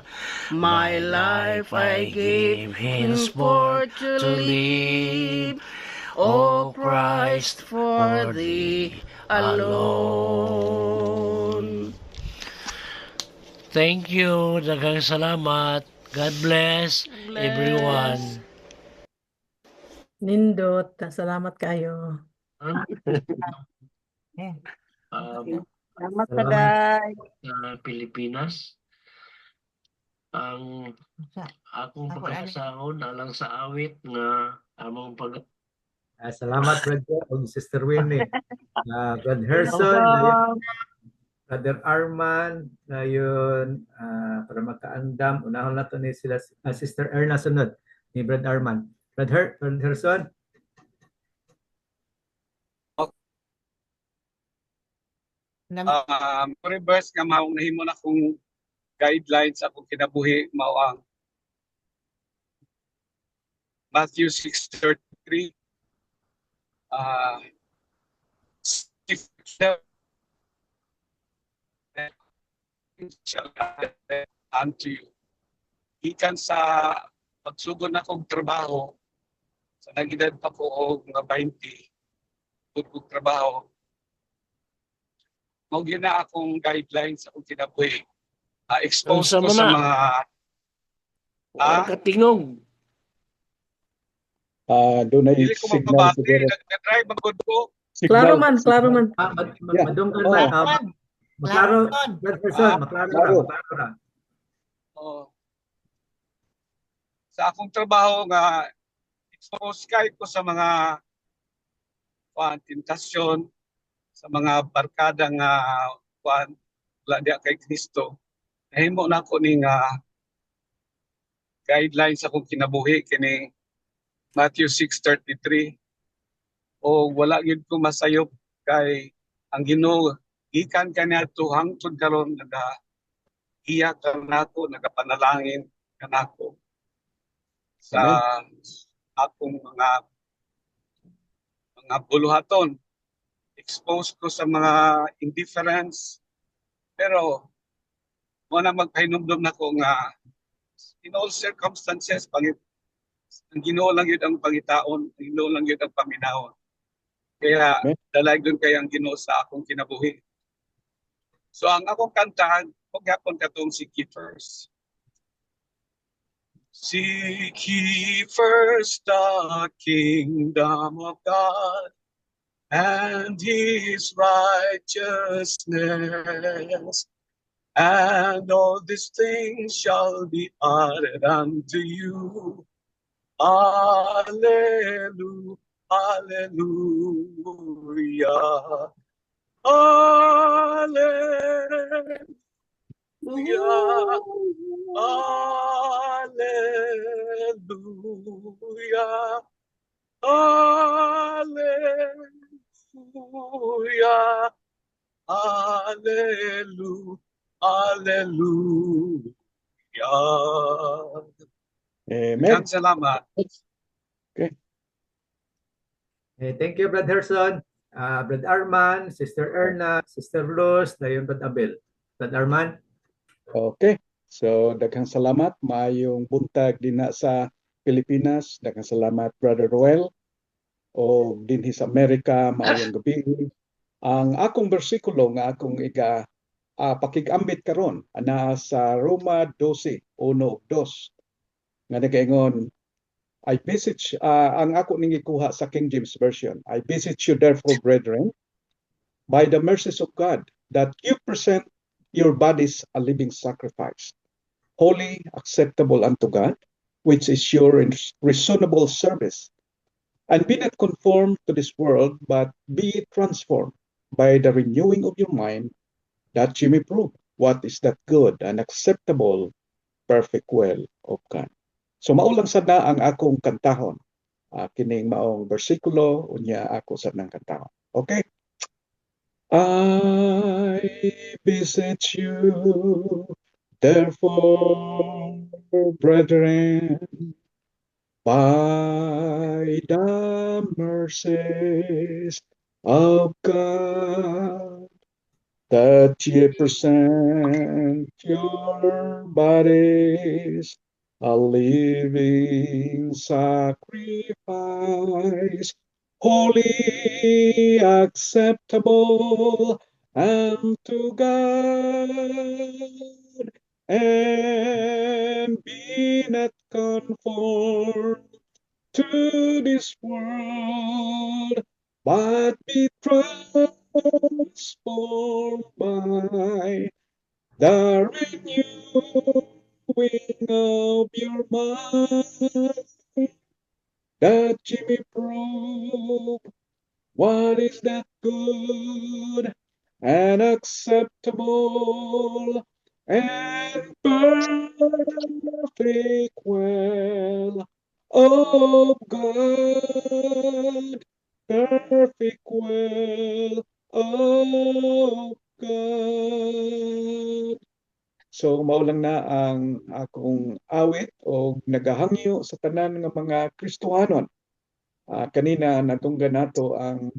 My life I give henceforth to live, O Christ, for Thee alone. Thank you. Daghang salamat. God bless everyone. Nindot, salamat kayo. Salamat sa day. Sa Pilipinas, ang akong pagkakasahon alang sa awit nga among pag Salamat, Brother og Sister Winnie. Brother Herson, Brother Arman, ngayon para makaandam, unahon na to ni sila, Sister Erna sunod ni Brother Arman. Brother Herson. Reverse nga maong nahimo na kong guidelines akong kinabuhi mao ang Matthew 6:33. Unto you. Ikan sa pagsugod na kong trabaho, sa nagidad pa ko o mga 20, kong trabaho, mao gina akong guidelines akong kinabuhi. Exposed ko sa mga katingog. Doon ay dili ko signal mapabati, siguro. nag-drive magod ko. Klaro man. Madunggan man. Maklaro, Brother Herson, maklaro ra. Sa akong trabaho nga expose kay ko sa mga tentasyon, sa mga barkada nga wala diya kay Kristo. Nahimo na ako ning guidelines akong kinabuhi kini Matthew 6:33. O wala gyud ko masayop kay ang Ginoo gikan kaniadto hangtod karon nag-iyak kanako, nagapanalangin kanako sa akong mga buluhaton. Exposed ko sa mga indifference, pero muna magpahinumdum na ko nga in all circumstances ang Ginoo lang yun ang pangitaon, ang Ginoo lang yun ang paminahon. Kaya dalaygon kay ang Ginoo sa akong kinabuhi. So ang akong kantahan, kung gapon katong Seek Ye First. Seek ye first the kingdom of God and His righteousness, and all these things shall be added unto you. Hallelujah, hallelujah, hallelujah, hallelujah, hallelujah, hallelujah, hallelujah. Amen. Salamat. Okay. Thank you, Brother Herson. Brother Arman, Sister Erna, Sister Luz, dayon Brother Abel. Brother Arman. Okay. So, daghang salamat. Maayong buntag din na sa Pilipinas. Daghang salamat, Brother Roel. O dinhi sa Amerika, maayong gabi. Ang akong bersikulo nga akong pakigambit karon ana sa Roma 12:1-2 nga nagaingon, I beseech, ang ako ning ikuha sa King James Version, I beseech you therefore, brethren, by the mercies of God, that you present your bodies a living sacrifice, holy, acceptable unto God, which is your reasonable service. And be not conformed to this world, but be transformed by the renewing of your mind, that you may prove what is that good and acceptable, perfect will of God. So maulang sada ang akong kantahon. Kining maong bersikulo, unya ako sa nang kantahon. Okay? I beseech you, therefore, brethren, by the mercies of God, that ye present your bodies a living sacrifice, holy, acceptable unto God, and be not conformed to this world, but be transformed by the renewing of your mind, that ye may prove what is that good and acceptable and perfect will of God, perfect will of God. So mao lang na ang akong awit o nagahangyo sa tanan nga mga Kristohanon. Kanina natunggan nato ang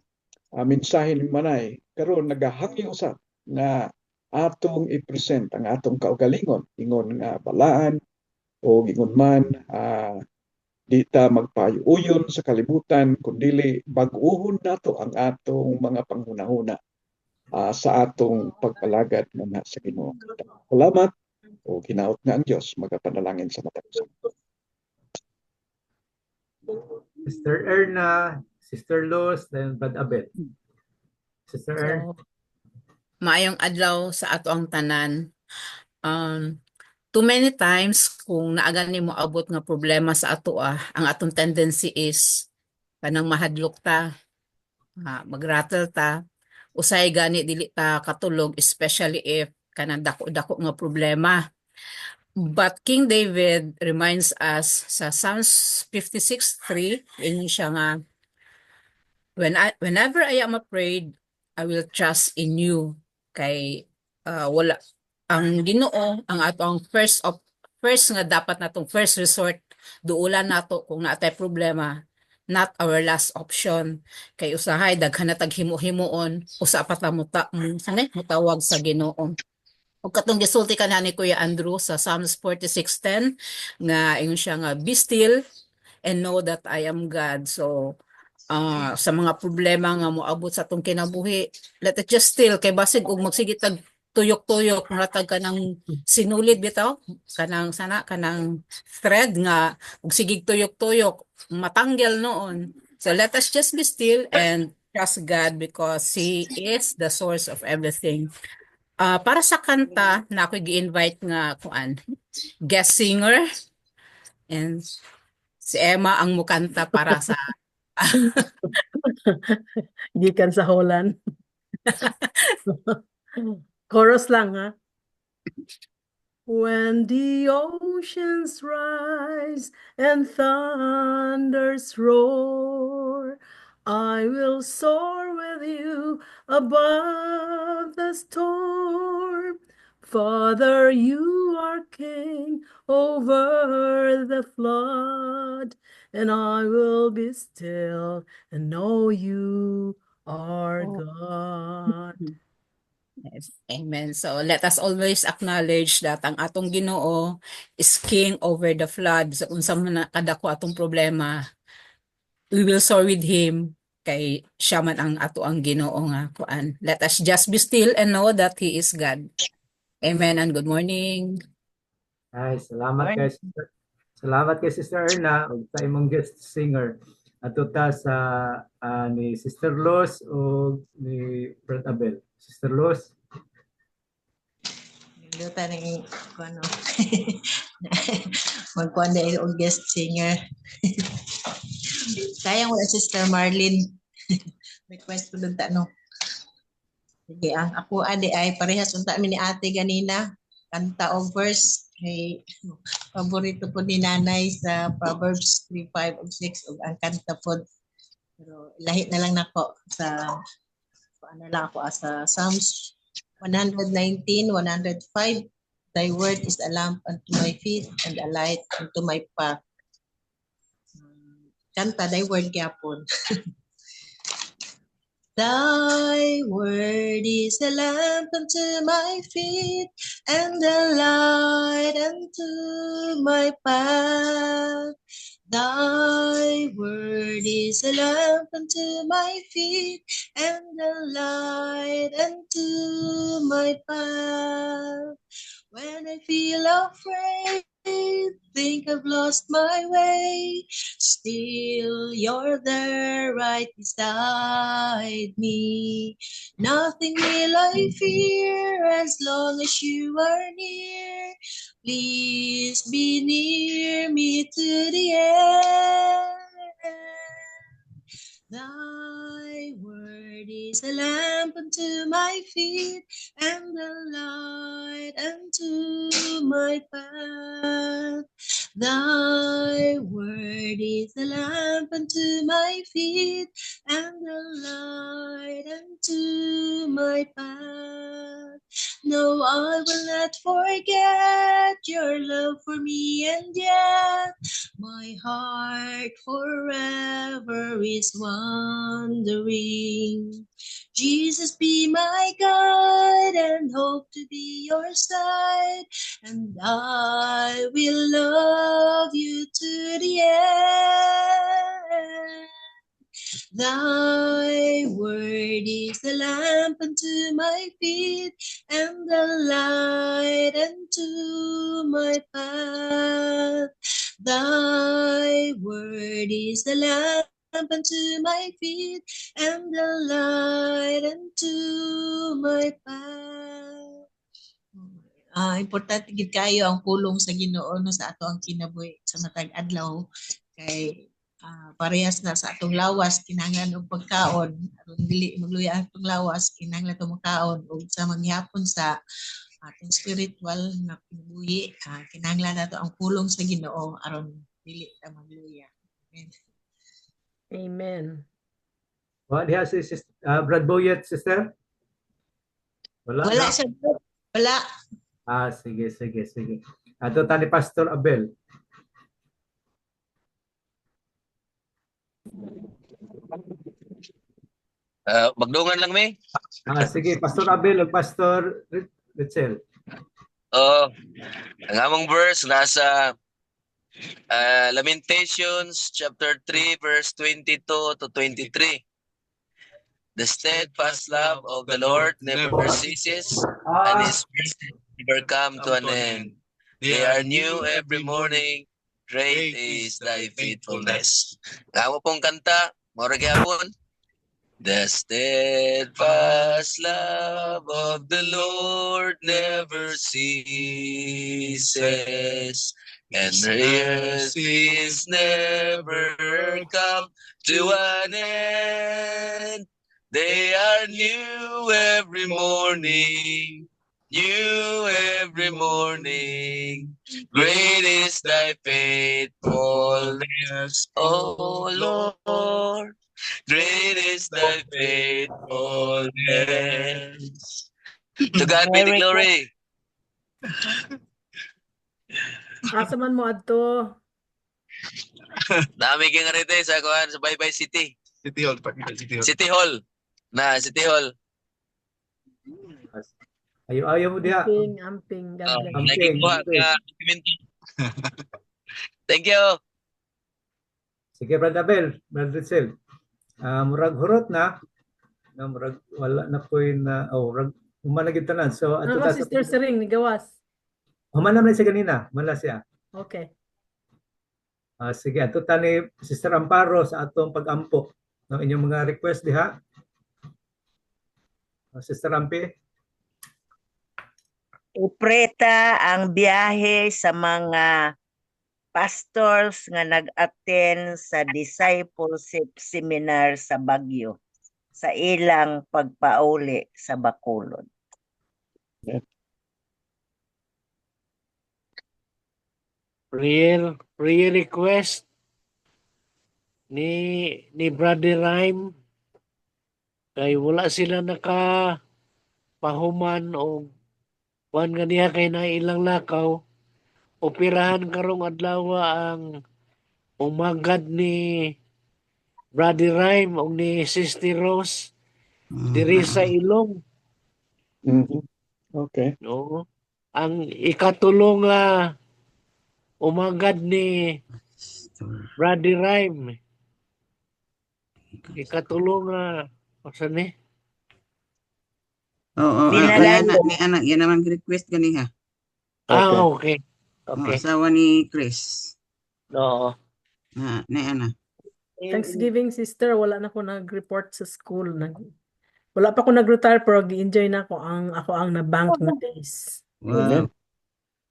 mensahe ni Manay, karon nagahangyo usab nga atong i-present ang atong kaugalingon, ingon nga balaan o ingon man di ta magpayuyon sa kalibutan, kundili bag-uhon nato ang atong mga panghunahuna sa atong pagpalagad na sa Ginoo. Salamat o ginaot nga ang Dios magapanalangin sa matag-usa. Sister Erna, Sister Luz, then Brad Abet. Sister Erna. So, maayong adlaw sa ato ang tanan. Too many times kung naagan nimo abot nga problema sa ato ang atong tendency is kanang mahadlok ta, magrattle ta, usay gani dili ta katulog, especially if kanang dako-dako nga problema. But King David reminds us sa Psalms 56:3, yun siya nga, whenever I am afraid, I will trust in you. Kay wala ang Ginoo ang atong first nga dapat natong first resort, duulan nato kung naatay problema, not our last option. Kay usahay daghan na taghimo-himuon, usa pa ta mutawag sa Ginoo. O katong gisulti ka na ni Kuya Andrew sa Psalms 46:10 nga ingon siya nga, be still and know that I am God. So sa mga problema nga moabot sa atong kinabuhi, let it just still kay basig og magsige tag tuyok-tuyok ratag kanang sinulid bitaw kanang thread nga ug sigig tuyok-tuyok matanggal noon. So let us just be still and trust God because He is the source of everything. Para sa kanta na ako gi-invite nga guest singer, and si Emma ang mukanta para sa Gikan sa Holland. Chorus lang ha. When the oceans rise and thunders roar, I will soar with you above the storm. Father, you are king over the flood, and I will be still and know you are God. Yes, amen. So let us always acknowledge that ang atong Ginoo is king over the flood. So unsa man kadako atong problema, we will soar with Him kay siya man ang ato ang Ginoo nga kuan. Let us just be still and know that He is God. Amen and good morning. Ay, salamat kay Sister Erna ug sa imong guest singer. Ato ta sa ni Sister Luz o ni Brad Abel. Sister Luz. Luta ng ano. Magkuhan na yung guest singer. Sayang wala Sister Marlene. Request ko doon no. Sige, ang ako ade ay parehas unta mi ni ate ganina. Kanta o verse. Hey, paborito po ni nanay sa Proverbs 3, 5, ug 6 ug ang kanta po. Pero lahit na lang nako sa ano lang ako sa Psalms 119, 105. Thy word is a lamp unto my feet and a light unto my path. Kanta, thy word gyapon. Thy word is a lamp unto my feet and a light unto my path. Thy word is a lamp unto my feet and a light unto my path. When I feel afraid, think I've lost my way, still you're there right beside me. Nothing will I fear as long as you are near. Please be near me to the end. Thy word is a lamp unto my feet and a light unto my path. Thy word is a lamp unto my feet and a light unto my path. No, I will not forget your love for me, and yet my heart forever is wandering. Jesus, be my guide and hope to be your side, and I will love you to the end. Thy word is a lamp unto my feet and a light unto my path. Thy word is a lamp unto my feet and a light unto my path. Importante gid kayo ang pulong sa Ginoo no sa ato ang kinabuhi sa matag adlaw kay parehas na sa atong lawas kinahanglan og pagkaon aron dili magluya atong lawas kinahanglan atong makaon ug sa manghapon sa atong spiritual na kinabuhi kinahanglan nato ang pulong sa Ginoo aron dili ta magluya. Amen. What diha si Brad Boyet, sister? Wala siya. Wala. Sige. Ato ta ni Pastor Abel. Magdungan lang mi. Sige, Pastor Abel o Pastor Richel. Ang among verse nasa Lamentations chapter 3 verse 22 to 23. The steadfast love of the Lord never ceases, and His mercy never come to an end. They are new every morning. Great is thy faithfulness. Ang pong kanta, mora gyapon. The steadfast love of the Lord never ceases, and mercies never come to an end. They are new every morning, new every morning. Great is thy faithfulness, O Lord. Great is thy faithfulness. To God be the glory. Asa man mo adto? Nami kang arete sa kuan sa Bye Bye City. City Hall. City Hall. City Hall. Ayaw mo diha. Amping. Thank you. Sige, Brad Abel, Brad Richel. Murag hurot na murag wala na koy na murag humanagid tanan. So ato Ako, ta sa Sister Sering, ni gawas. humanam na siya ganina, mala siya. Okay. Sige, ato ta ni Sister Amparo sa atong pag-ampo ng inyong mga request diha. Sister Ampi. Ipreta ang biyahe sa mga pastors nga nag-attend sa discipleship seminar sa Baguio sa ilang pagpauli sa Bacolod. Prayer request ni Brother Rhyme kay wala sila pahuman o kuan ganiya kay na ilang lakaw operahan karong adlaw ang umagad ni Brother Rhyme o ni Sister Rose diri sa Ilong. Okay. Oo. Ang ikatulong umagad ni Brother Rhyme. Ikatulong asa ni? Oo, ni anak yan naman request ganiha. Okay. Okay. Asawa ni Chris. Oo. Ni ana. Thanksgiving, sister, wala na ako nag-report sa school. Wala pa ako nag-retire pero gi-enjoy na ako ang na-bank na days. Wow.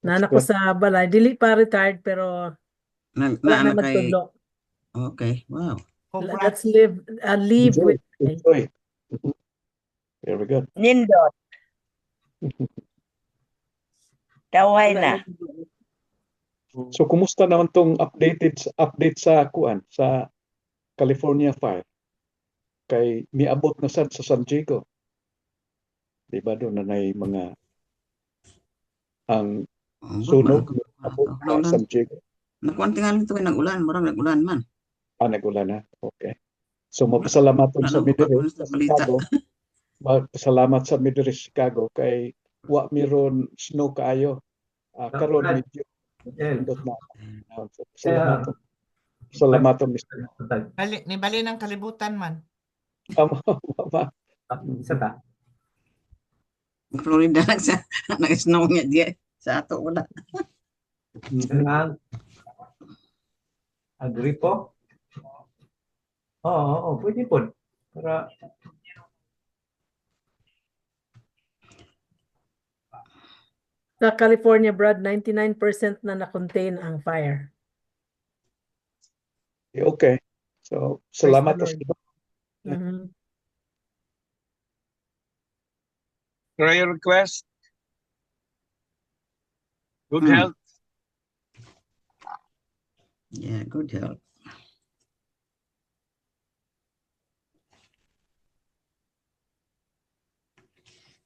Nanak ko sa balay. Dili pa retired pero wala na kay magtudlo. Okay, wow. Let's live with Enjoy. Very good. Nindot. Daway na. So kumusta naman tong update sa kuan sa California fire? Kay miabot na sad sa San Diego. Di ba doon na mga ang sunog abot sa San Diego? Nakuan tingali ito nag-ulan, marang nag-ulan man. Nag-ulan na. Okay. So magpasalamat sa Midwest sa Chicago. Magpasalamat sa Midwest Chicago kay wa miron snow kaayo. Karon medyo indot na. Salamat Mr. Bali ng kalibutan man. Isa ta. Florida nag-snow nga diya. Sa ato wala. Agripo? Oo, pwede po. Para sa California, Brad, 99% na na-contain ang fire. Okay. So, salamat sa Prayer request. Good health. Yeah, good health.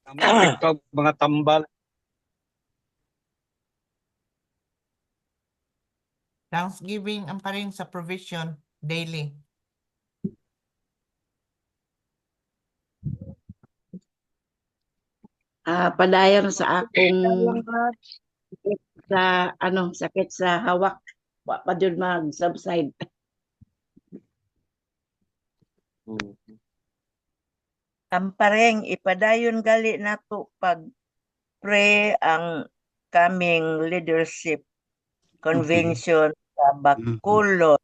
Mga tambal. Thanksgiving ang pa rin sa provision daily. Padayon sa akong sakit sa hawak. Wa pa jud mag-subside. Ampareng ipadayon gali nato pag pray ang coming leadership convention sa Bacolod.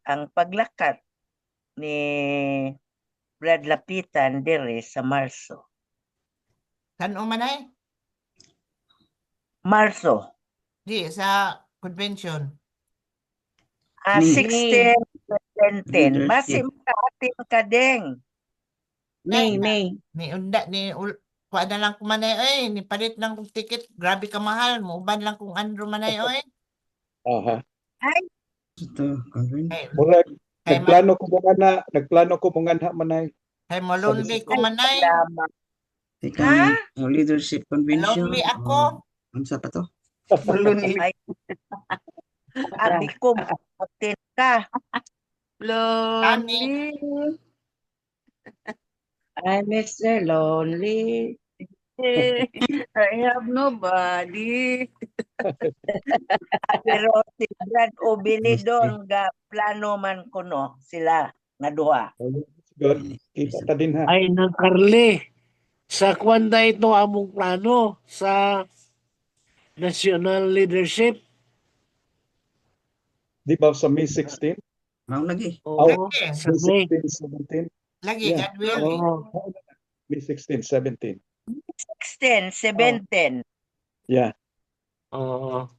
Ang paglakat ni Brad Lapitan dire sa Marso. Saan umanay? Marso. Di, sa convention. 16, 10. Basi makaatin ka ding. May. Ni unda, kuha na lang kumanay, oy. Ni palit lang kong ticket. Grabe ka mahal. Muuban lang kung Andrew manay, oy. Ay. Ito, Murag, nagplano ko mga manay. Kay mo lonely ko manay. Leadership convention. Lonely ako. Unsa pa to? Lonely. Abi ko, atin ka. Lonely. I'm Mr. Lonely. I have nobody. Pero si Brad Obilidon ga plano man kuno sila. nga duha. Good. Kita ta din ha. Ay, nang Carly, sa kwanda ito among plano sa national leadership. Di ba sa May 16? Lagi. Oo, May sa May. 16, 17? Lagi, Yeah. God willing. Oo. May 16, 17. 16, 17. Yeah. Oo.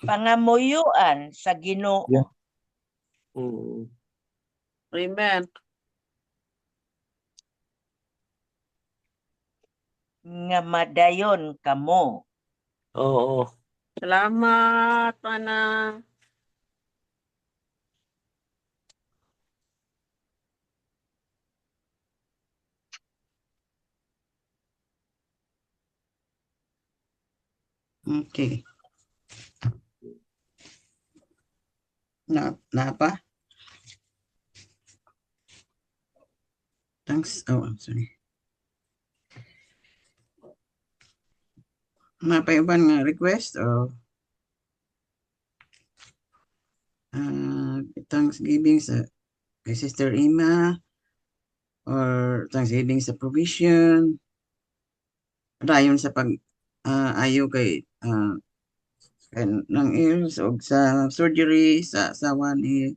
Pangamuyuan sa Ginoo. Yeah. Amen. Nga madayon kamo. Oo. Salamat, Pana. Okay. Na pa? Thanks. Oh, I'm sorry. Mapayuban nga request o Thanksgiving sa kay Sister Ima or Thanksgiving sa provision dayon sa pag ayo kay ng ills o sa surgery sa asawa ni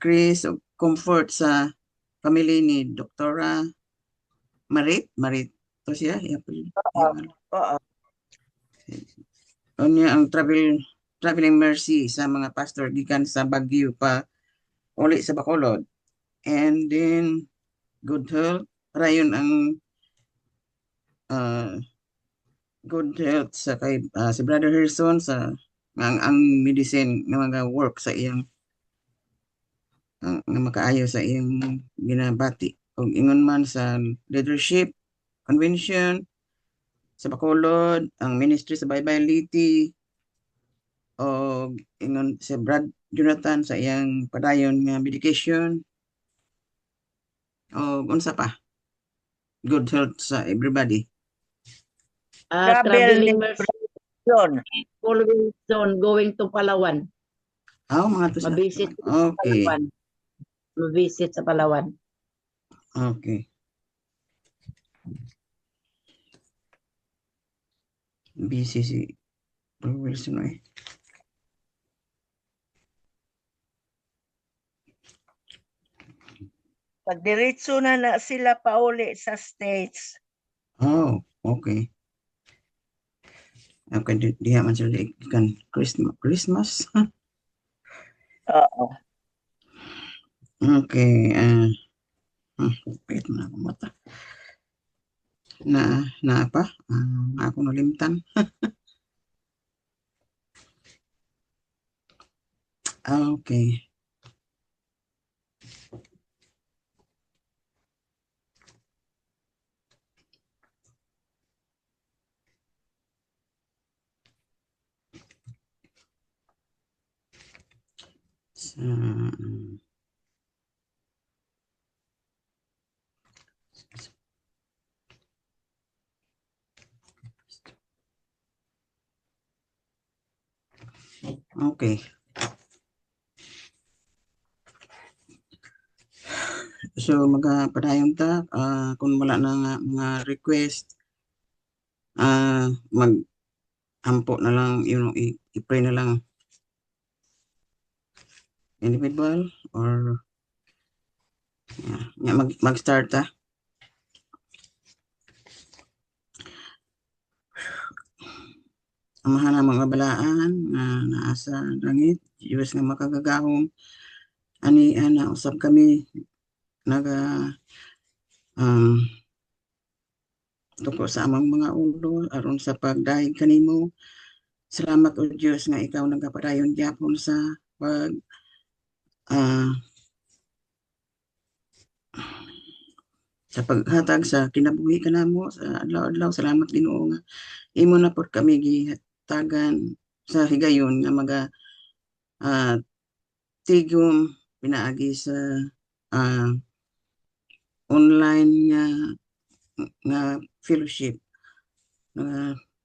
Chris o comfort sa family ni Doktora Marit to siya Oo. Unya ang traveling mercy sa mga pastor gikan sa Baguio pa uli sa Bacolod, and then good health rayon ang good health sa kay si Brother Harrison sa ang medicine nga mga work sa iyang nga makaayo sa iyang ginabati ug ingon man sa leadership convention sa Bacolod, ang ministry sa Bibality o ingon si Brad Jonathan sa iyang padayon nga medication o unsa pa good health sa everybody. Traveling Zone. Following zone going to Palawan. Mga to Mabisit sa okay. Palawan. Mabisit sa Palawan. Okay. Busy si Wilson eh. Pagdiretso na sila pauli sa States. Oh, okay. Okay, diha man sila ikan Christmas. Oo. Okay, wait na ako mata. Na apa? Ako nalimtan. Okay. Okay. So magpadayon ta kung wala na mga request mag-ampo na lang i-pray na lang individual or mag-start ta. Amahan na mga balaan nga naasa langit, Diyos nga makagagahom ani ana usab kami naga tuko sa amang mga ulo aron sa pagdahig kanimo. Salamat o Diyos nga ikaw nagapadayon gyapon sa pag sa paghatag sa kinabuhi kanamo sa adlaw-adlaw. Salamat Ginoo nga imo na pod kami gihatagan sa higayon nga maga tigom pinaagi sa online nga fellowship.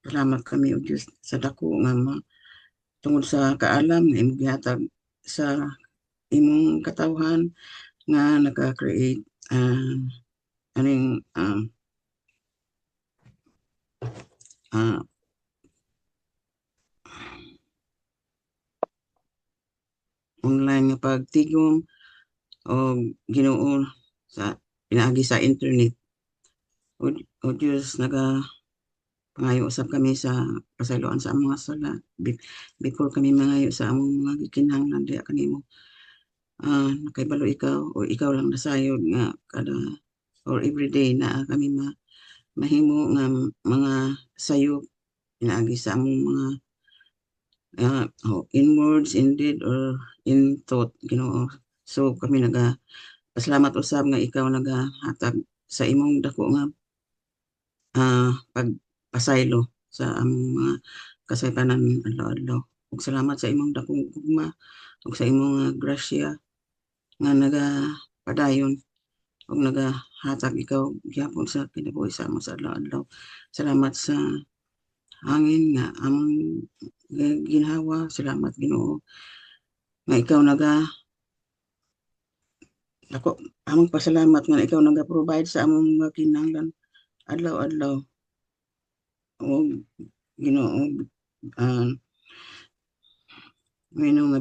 Salamat kami o Diyos sa dako nga tungod sa kaalam nga imo gihatag sa imong katawhan nga naka-create aning online nga pagtigom o Ginoo sa pinaagi sa internet. O Diyos, pangayo usab kami sa pasayloan sa among mga sala before kami mangayo sa among mga gikinahanglan diha kanimo. Nakaibalo ikaw o ikaw lang nasayod nga kada or everyday na kami mahimo nga mga sayop pinaagi sa among mga in words, in deed, or in thought, Ginoo. So kami pasalamat usab nga ikaw nagahatag sa imong dako nga pagpasaylo sa among mga kasaypanan adlaw-adlaw. Ug salamat sa imong dakong ugma ug sa imong grasya nga nagapadayon ug nagahatag ikaw gyapon sa kinabuhi sa among sa adlaw-adlaw. Salamat sa hangin nga among ginhawa. Salamat Ginoo nga ikaw ako among pasalamat nga ikaw naga-provide sa among mga kinahanglan adlaw-adlaw. O Ginoo, nga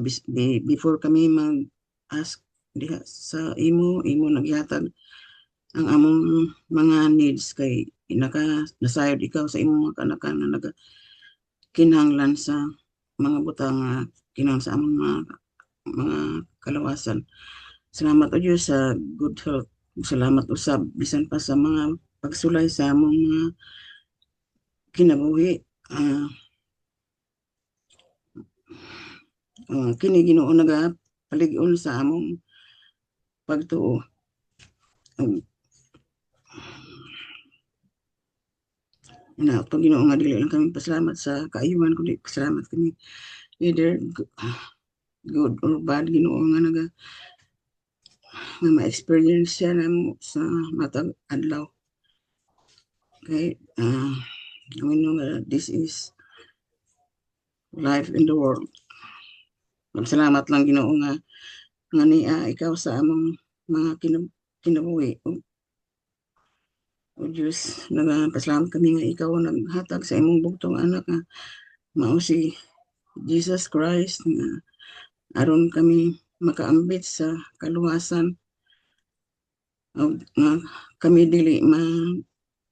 before kami mag-ask diha sa imo nagyatag ang among mga needs kay nasayod ikaw sa imong mga kanakan na kinahanglan sa mga butang kinahanglan sa among mga kalawasan. Salamat o Diyos sa good health. Salamat usab bisan pa sa mga pagsulay sa among mga kinabuhi. Kini Ginoo nagapalig-on sa among pagtuo. Ito Ginoo nga dili lang kami pasalamat sa kaayuhan kundi pasalamat kami either good or bad Ginoo nga ma-experience siya namo sa matag adlaw. Okay, we know that this is life in the world. Magsalamat lang Ginoo nga niya ikaw sa among mga kinabuhi. O Diyos, nagpasalamat kami nga ikaw naghatag sa imong bugtong anak nga mao si Jesus Christ nga aron kami makaambit sa kaluwasan nga kami dili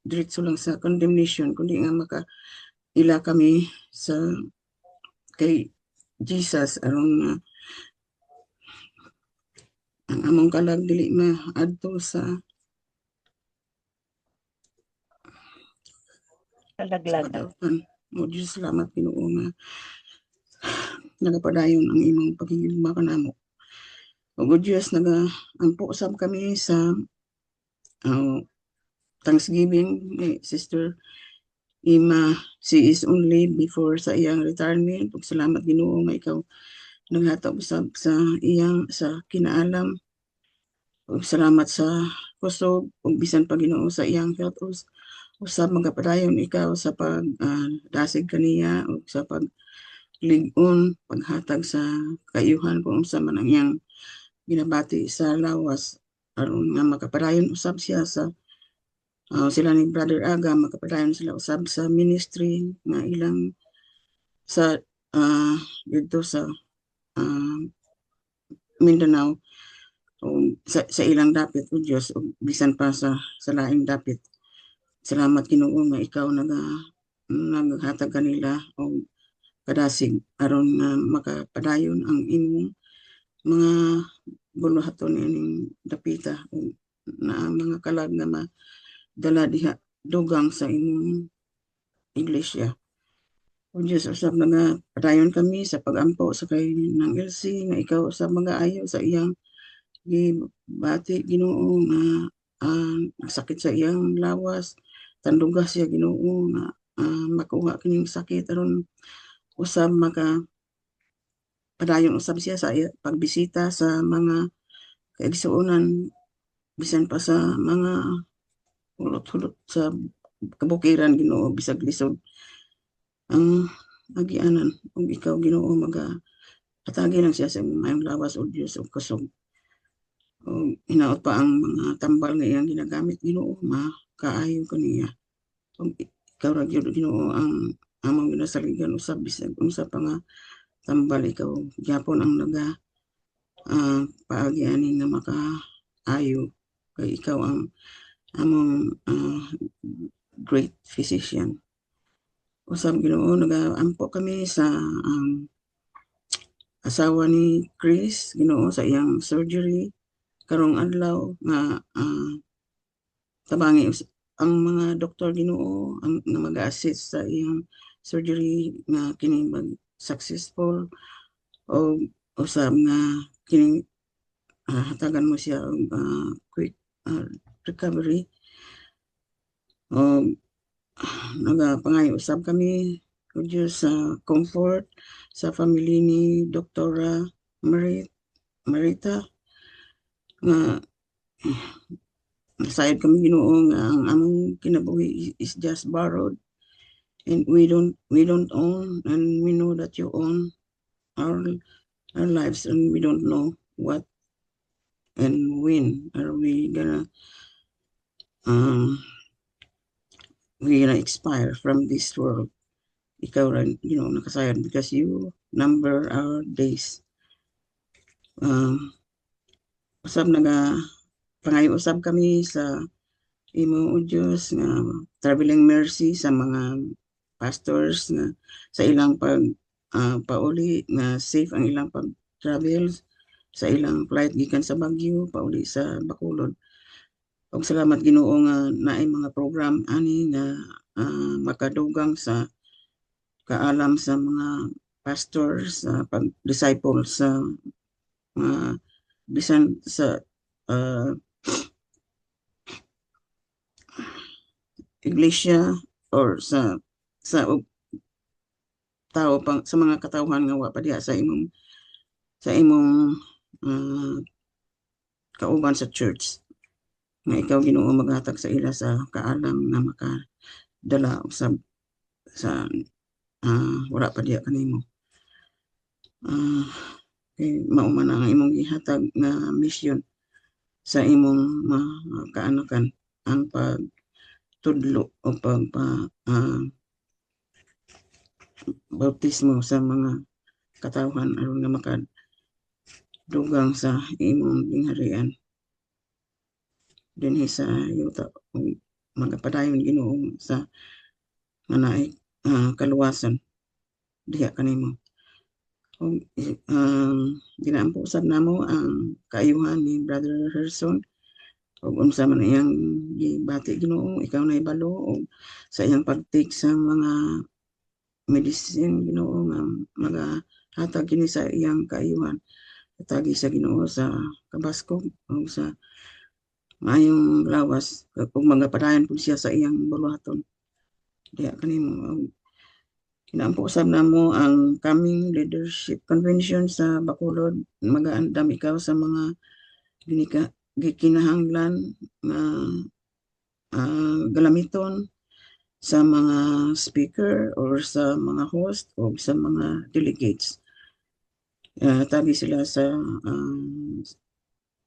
diretso lang sa condemnation kundi nga makaila kami sa kay Jesus aron ang among kalag dili maadto sa kalaglagan. O Diyos, salamat Ginoo nga nagapadayon ang imong pagigugma kanamo. O Diyos, nagaampo usab kami sa Thanksgiving ni Sister Ima. She is only before sa iyang retirement. Ug salamat Ginoo nga ikaw naghatag usab sa iyang sa kinaalam. Ug salamat sa kusog ug bisan pa Ginoo sa iyang health usab magapadayon ikaw sa pagdasig kaniya ug sa paglig-on paghatag sa kaayuhan kung unsa man ang iyang ginabati sa lawas aron nga makapadayon usab siya sa sila ni Brother Aga makapadayon sila usab sa ministry nga ilang sa dito sa Mindanao o sa ilang dapit o Diyos o bisan pa sa laing dapit. Salamat Ginoo nga ikaw naghatag kanila o kadasig aron makapadayon ang imong mga buluhaton ining dapita o na mga kalag na madala diha dugang sa imong iglesia. O Diyos, usab padayon kami sa pagampo sa kay ng LC nga ikaw usab mag-aayo sa iyang gibati Ginoo nga sakit sa iyang lawas tandugas siya Ginoo nga makuha kining sakit aron usab padayon usab siya sa pagbisita sa mga kaigsuonan bisan pa sa mga hulot-hulot sa kabukiran Ginoo bisag lisod ang agianan ug ikaw Ginoo atagi lang siya sa mayong lawas o Diyos o kusog. O hinaot pa ang mga tambal nga iyang ginagamit Ginoo, makaayo kaniya. O ikaw ra gyud Ginoo ang among ginasaligan usab bisag unsa pa nga tambal ikaw gyapon ang naga paagi ani nga makaayo kay ikaw ang among great physician. Usab Ginoo nagaampo kami sa asawa ni Chris Ginoo sa iyang surgery karong adlaw nga tabangi ang mga doktor Ginoo ang nga mag-assist sa iyang surgery nga kini mag successful o usab nga kini hatagan mo siya quick recovery. O nagapangayo usab kami o Diyos sa comfort sa family ni Doktora Marita nga nasayod kami Ginoo nga ang among kinabuhi is just borrowed and we don't own, and we know that you own our lives, and we don't know what and when are we gonna expire from this world. Ikaw rin, nakasayod because you number our days. Usab pangayo-usab kami sa imo o Diyos nga traveling mercy sa mga pastors nga sa ilang pauli nga safe ang ilang pag-travel sa ilang flight gikan sa Baguio pauli sa Bacolod. Og salamat Ginoo nga naay mga program ani nga makadugang sa kaalam sa mga pastors sa pag-disciple sa mga bisan sa iglesia or sa tao pang sa mga katawhan nga wa pa diha sa imong kauban sa church nga ikaw Ginoo maghatag sa ila sa kaalam nga makadala usab sa wala pa diha kanimo. Mao man ang imong gihatag nga mission sa imong kaanakan ang pagtudlo o bautismo sa mga katawhan aron nga makadugang sa imong gingharian dinhi sa yuta magapadayon Ginoo sa naay kaluwasan diha kanimo. Ginaampo usab namo ang kaayuhan ni Brother Herson ug unsa man iyang gibati Ginoo ikaw na ibalo og sa iyang pagtik sa mga medicine Ginoo nga magahatag kini sa iyang kaayuhan tagi sa Ginoo sa kabaskog o sa maayong lawas ug magapadayon pud siya sa iyang buluhaton diha kanimo. Kinaampo usab namo ang coming leadership convention sa Bacolod magaandam ikaw sa mga gikinahanglan nga galamiton sa mga speaker or sa mga host o sa mga delegates. Tabi sila sa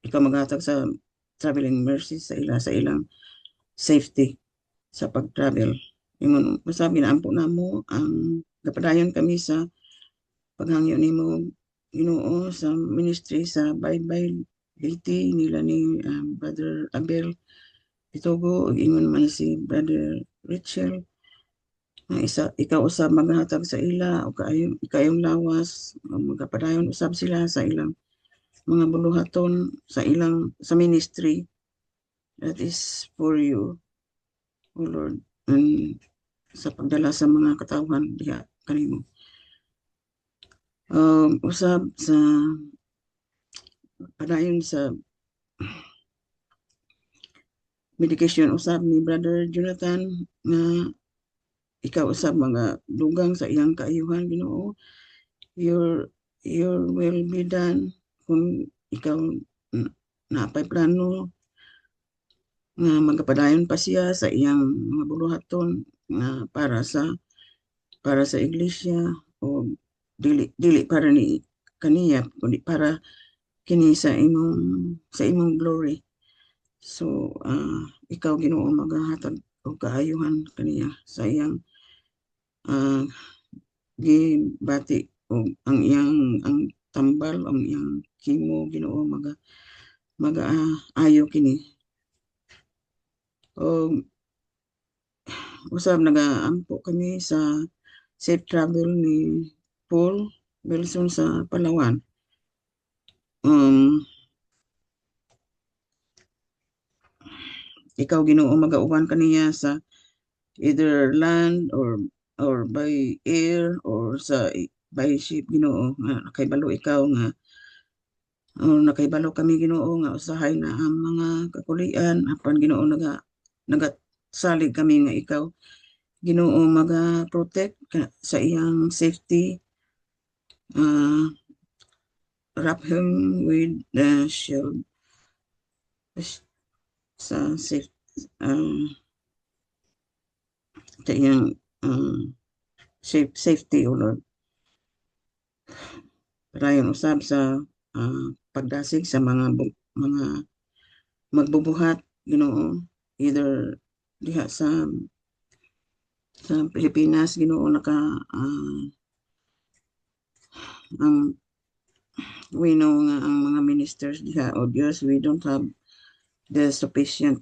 ikaw maghatag sa traveling mercy sa ilang safety sa pag-travel. Ingon masabi na ampo namo ang gapadayon kami sa paghangyo nimo Ginoo sa ministry sa Baybay Leyte nila ni Brother Abel Itogo ug ingon man si Brother Richel nga ikaw usab maghatag sa ila o kayong lawas magapadayon usab sila sa ilang mga buluhaton sa ministry that is for you O Lord and sa pagdala sa mga katawhan diha kanimo. Usab sa padayon sa medication usab ni Brother Jonathan nga ikaw usab mga dugang sa iyang kaayuhan Ginoo. Your will be done kung ikaw napay plano nga magapadayon pa siya sa iyang mga buluhaton nga para sa iglesia o dili para ni kaniya kundi para kini sa imong glory. So ikaw Ginoo magahatag og kaayuhan kaniya sa iyang gibati og ang iyang ang tambal ang iyang kimo Ginoo ayo kini. O usab nagaampo kami sa safe travel ni Paul Wilson sa Palawan. Ikaw Ginoo magauban kaniya sa either land or by air or by ship Ginoo nga nakaibalo ikaw nga nakaibalo kami Ginoo nga usahay na ang mga kakulian apan Ginoo nagasalig kami nga ikaw Ginoo maga-protect sa iyang safety. Wrap him with the shield sa iyang safety o Lord. Rayon usab sa pagdasig sa mga magbubuhat Ginoo either diha sa Pilipinas Ginoo we know nga ang mga ministers diha o Dios we don't have the sufficient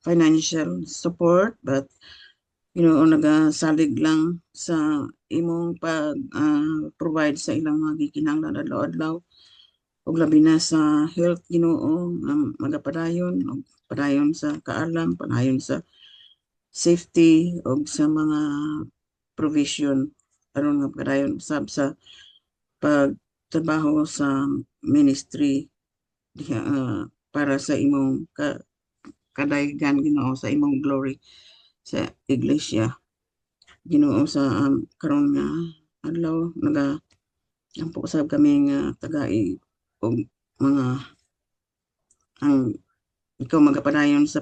financial support but nagasalig lang sa imong provide sa ilang mga gikinahanglan adlaw-adlaw ug labi na sa health Ginoo magapadayon og padayon sa kaalam padayon sa safety og sa mga provision aron nga padayon usab sa pagtrabaho sa ministry diha para sa imong kadaygan Ginoo sa imong glory sa iglesia Ginoo sa karon nga adlaw ampo usab kami nga tagai og mga ang ikaw magapadayon sa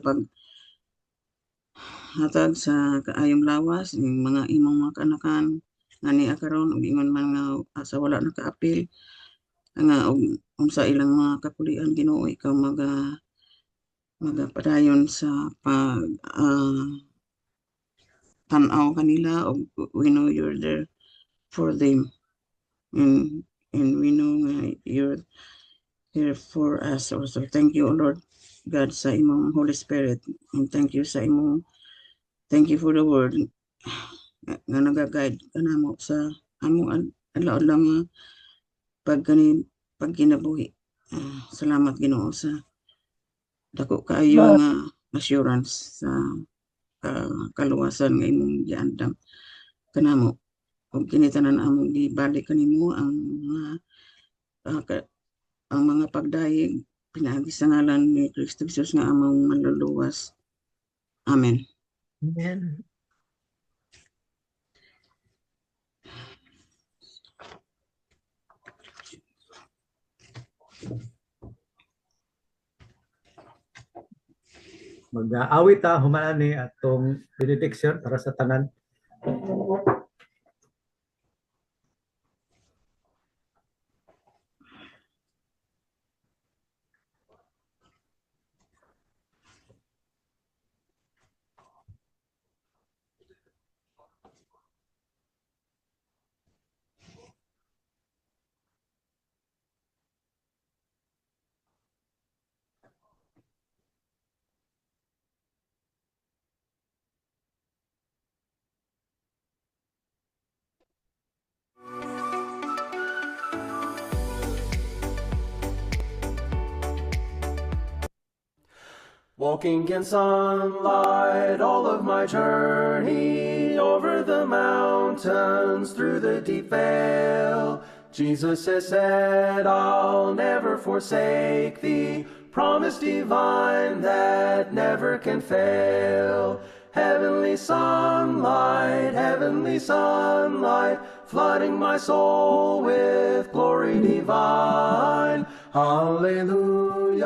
hatag sa kaayong lawas ng mga imong mga kanakan nga niya karon ug ingon man nga sa wala nakaapil nga sa ilang mga kapulian Ginoo ikaw magapadayon sa tan-aw kanila og we know you're there for them and we know nga you're here for us also. Thank you Lord God sa imong Holy Spirit and thank you for the word nga nagaguide kanamo sa among adlaw-adlaw nga pagkinabuhi. Salamat Ginoo sa dako kaayo nga assurance sa kaluwasan nga imong giandam kanamo ug kini tanan among gibalik kanimo ang mga pagdayeg pinaagi sa ngalan ni Kristo Jesus nga among manluluwas. Amen. Amen. Mag-aawit humanani atong benediction para sa tanan. Walking in sunlight all of my journey, over the mountains, through the deep vale. Jesus has said, I'll never forsake thee, promise divine that never can fail. Heavenly sunlight, flooding my soul with glory divine. Hallelujah,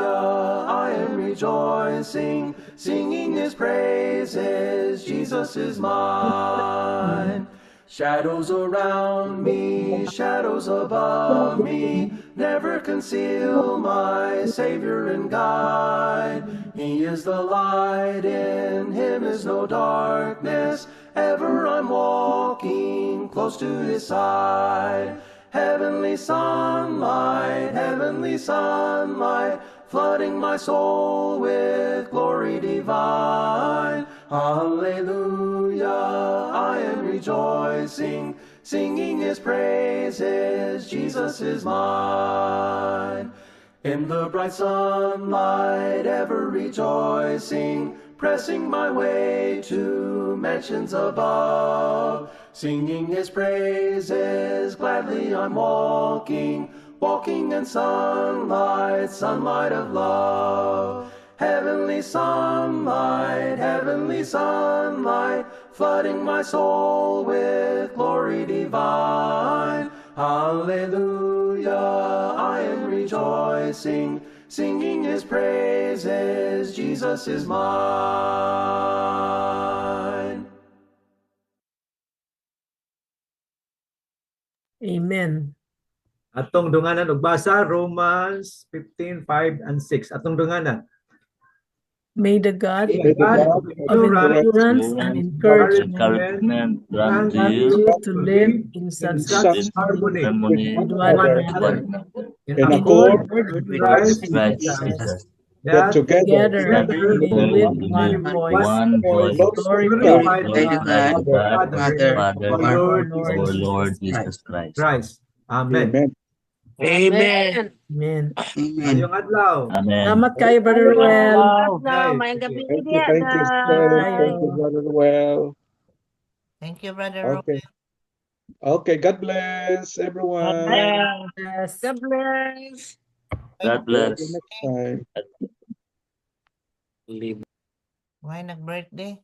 I am rejoicing, singing his praises, Jesus is mine. Shadows around me, shadows above me, never conceal my Savior and guide. He is the light, in him is no darkness, ever I'm walking close to his side. Heavenly sunlight, flooding my soul with glory divine. Hallelujah, I am rejoicing, singing his praises, Jesus is mine. In the bright sunlight, ever rejoicing, pressing my way to mansions above, singing his praises, gladly I'm walking, walking in sunlight, sunlight of love. Heavenly sunlight, flooding my soul with glory divine. Hallelujah, I am rejoicing, singing his praises, Jesus is mine. Amen. Atong dunganan og basa Romans 15:5 and 6. Atong dunganan. May the God May the God of of endurance and encouragement grant to grant you you to live in such such harmony harmony with one another, in In accord accord with with Christ Christ Jesus, Jesus, that that together together together may we with will one live voice one voice, glorify glorify God, glorify the God, Father, Father, our our Lord Lord our Jesus Lord Jesus Jesus Christ. Christ. Amen. Amen. Amen. Amen. Ayong adlaw. Amen. Salamat kayo, Brother Ruel. Mayang gabi Thank you, dia, Sis. Thank you, Brother Well. Thank you, Brother Okay. Okay, God bless everyone. Yes. God bless. God bless. See you next time. Why nag-birthday?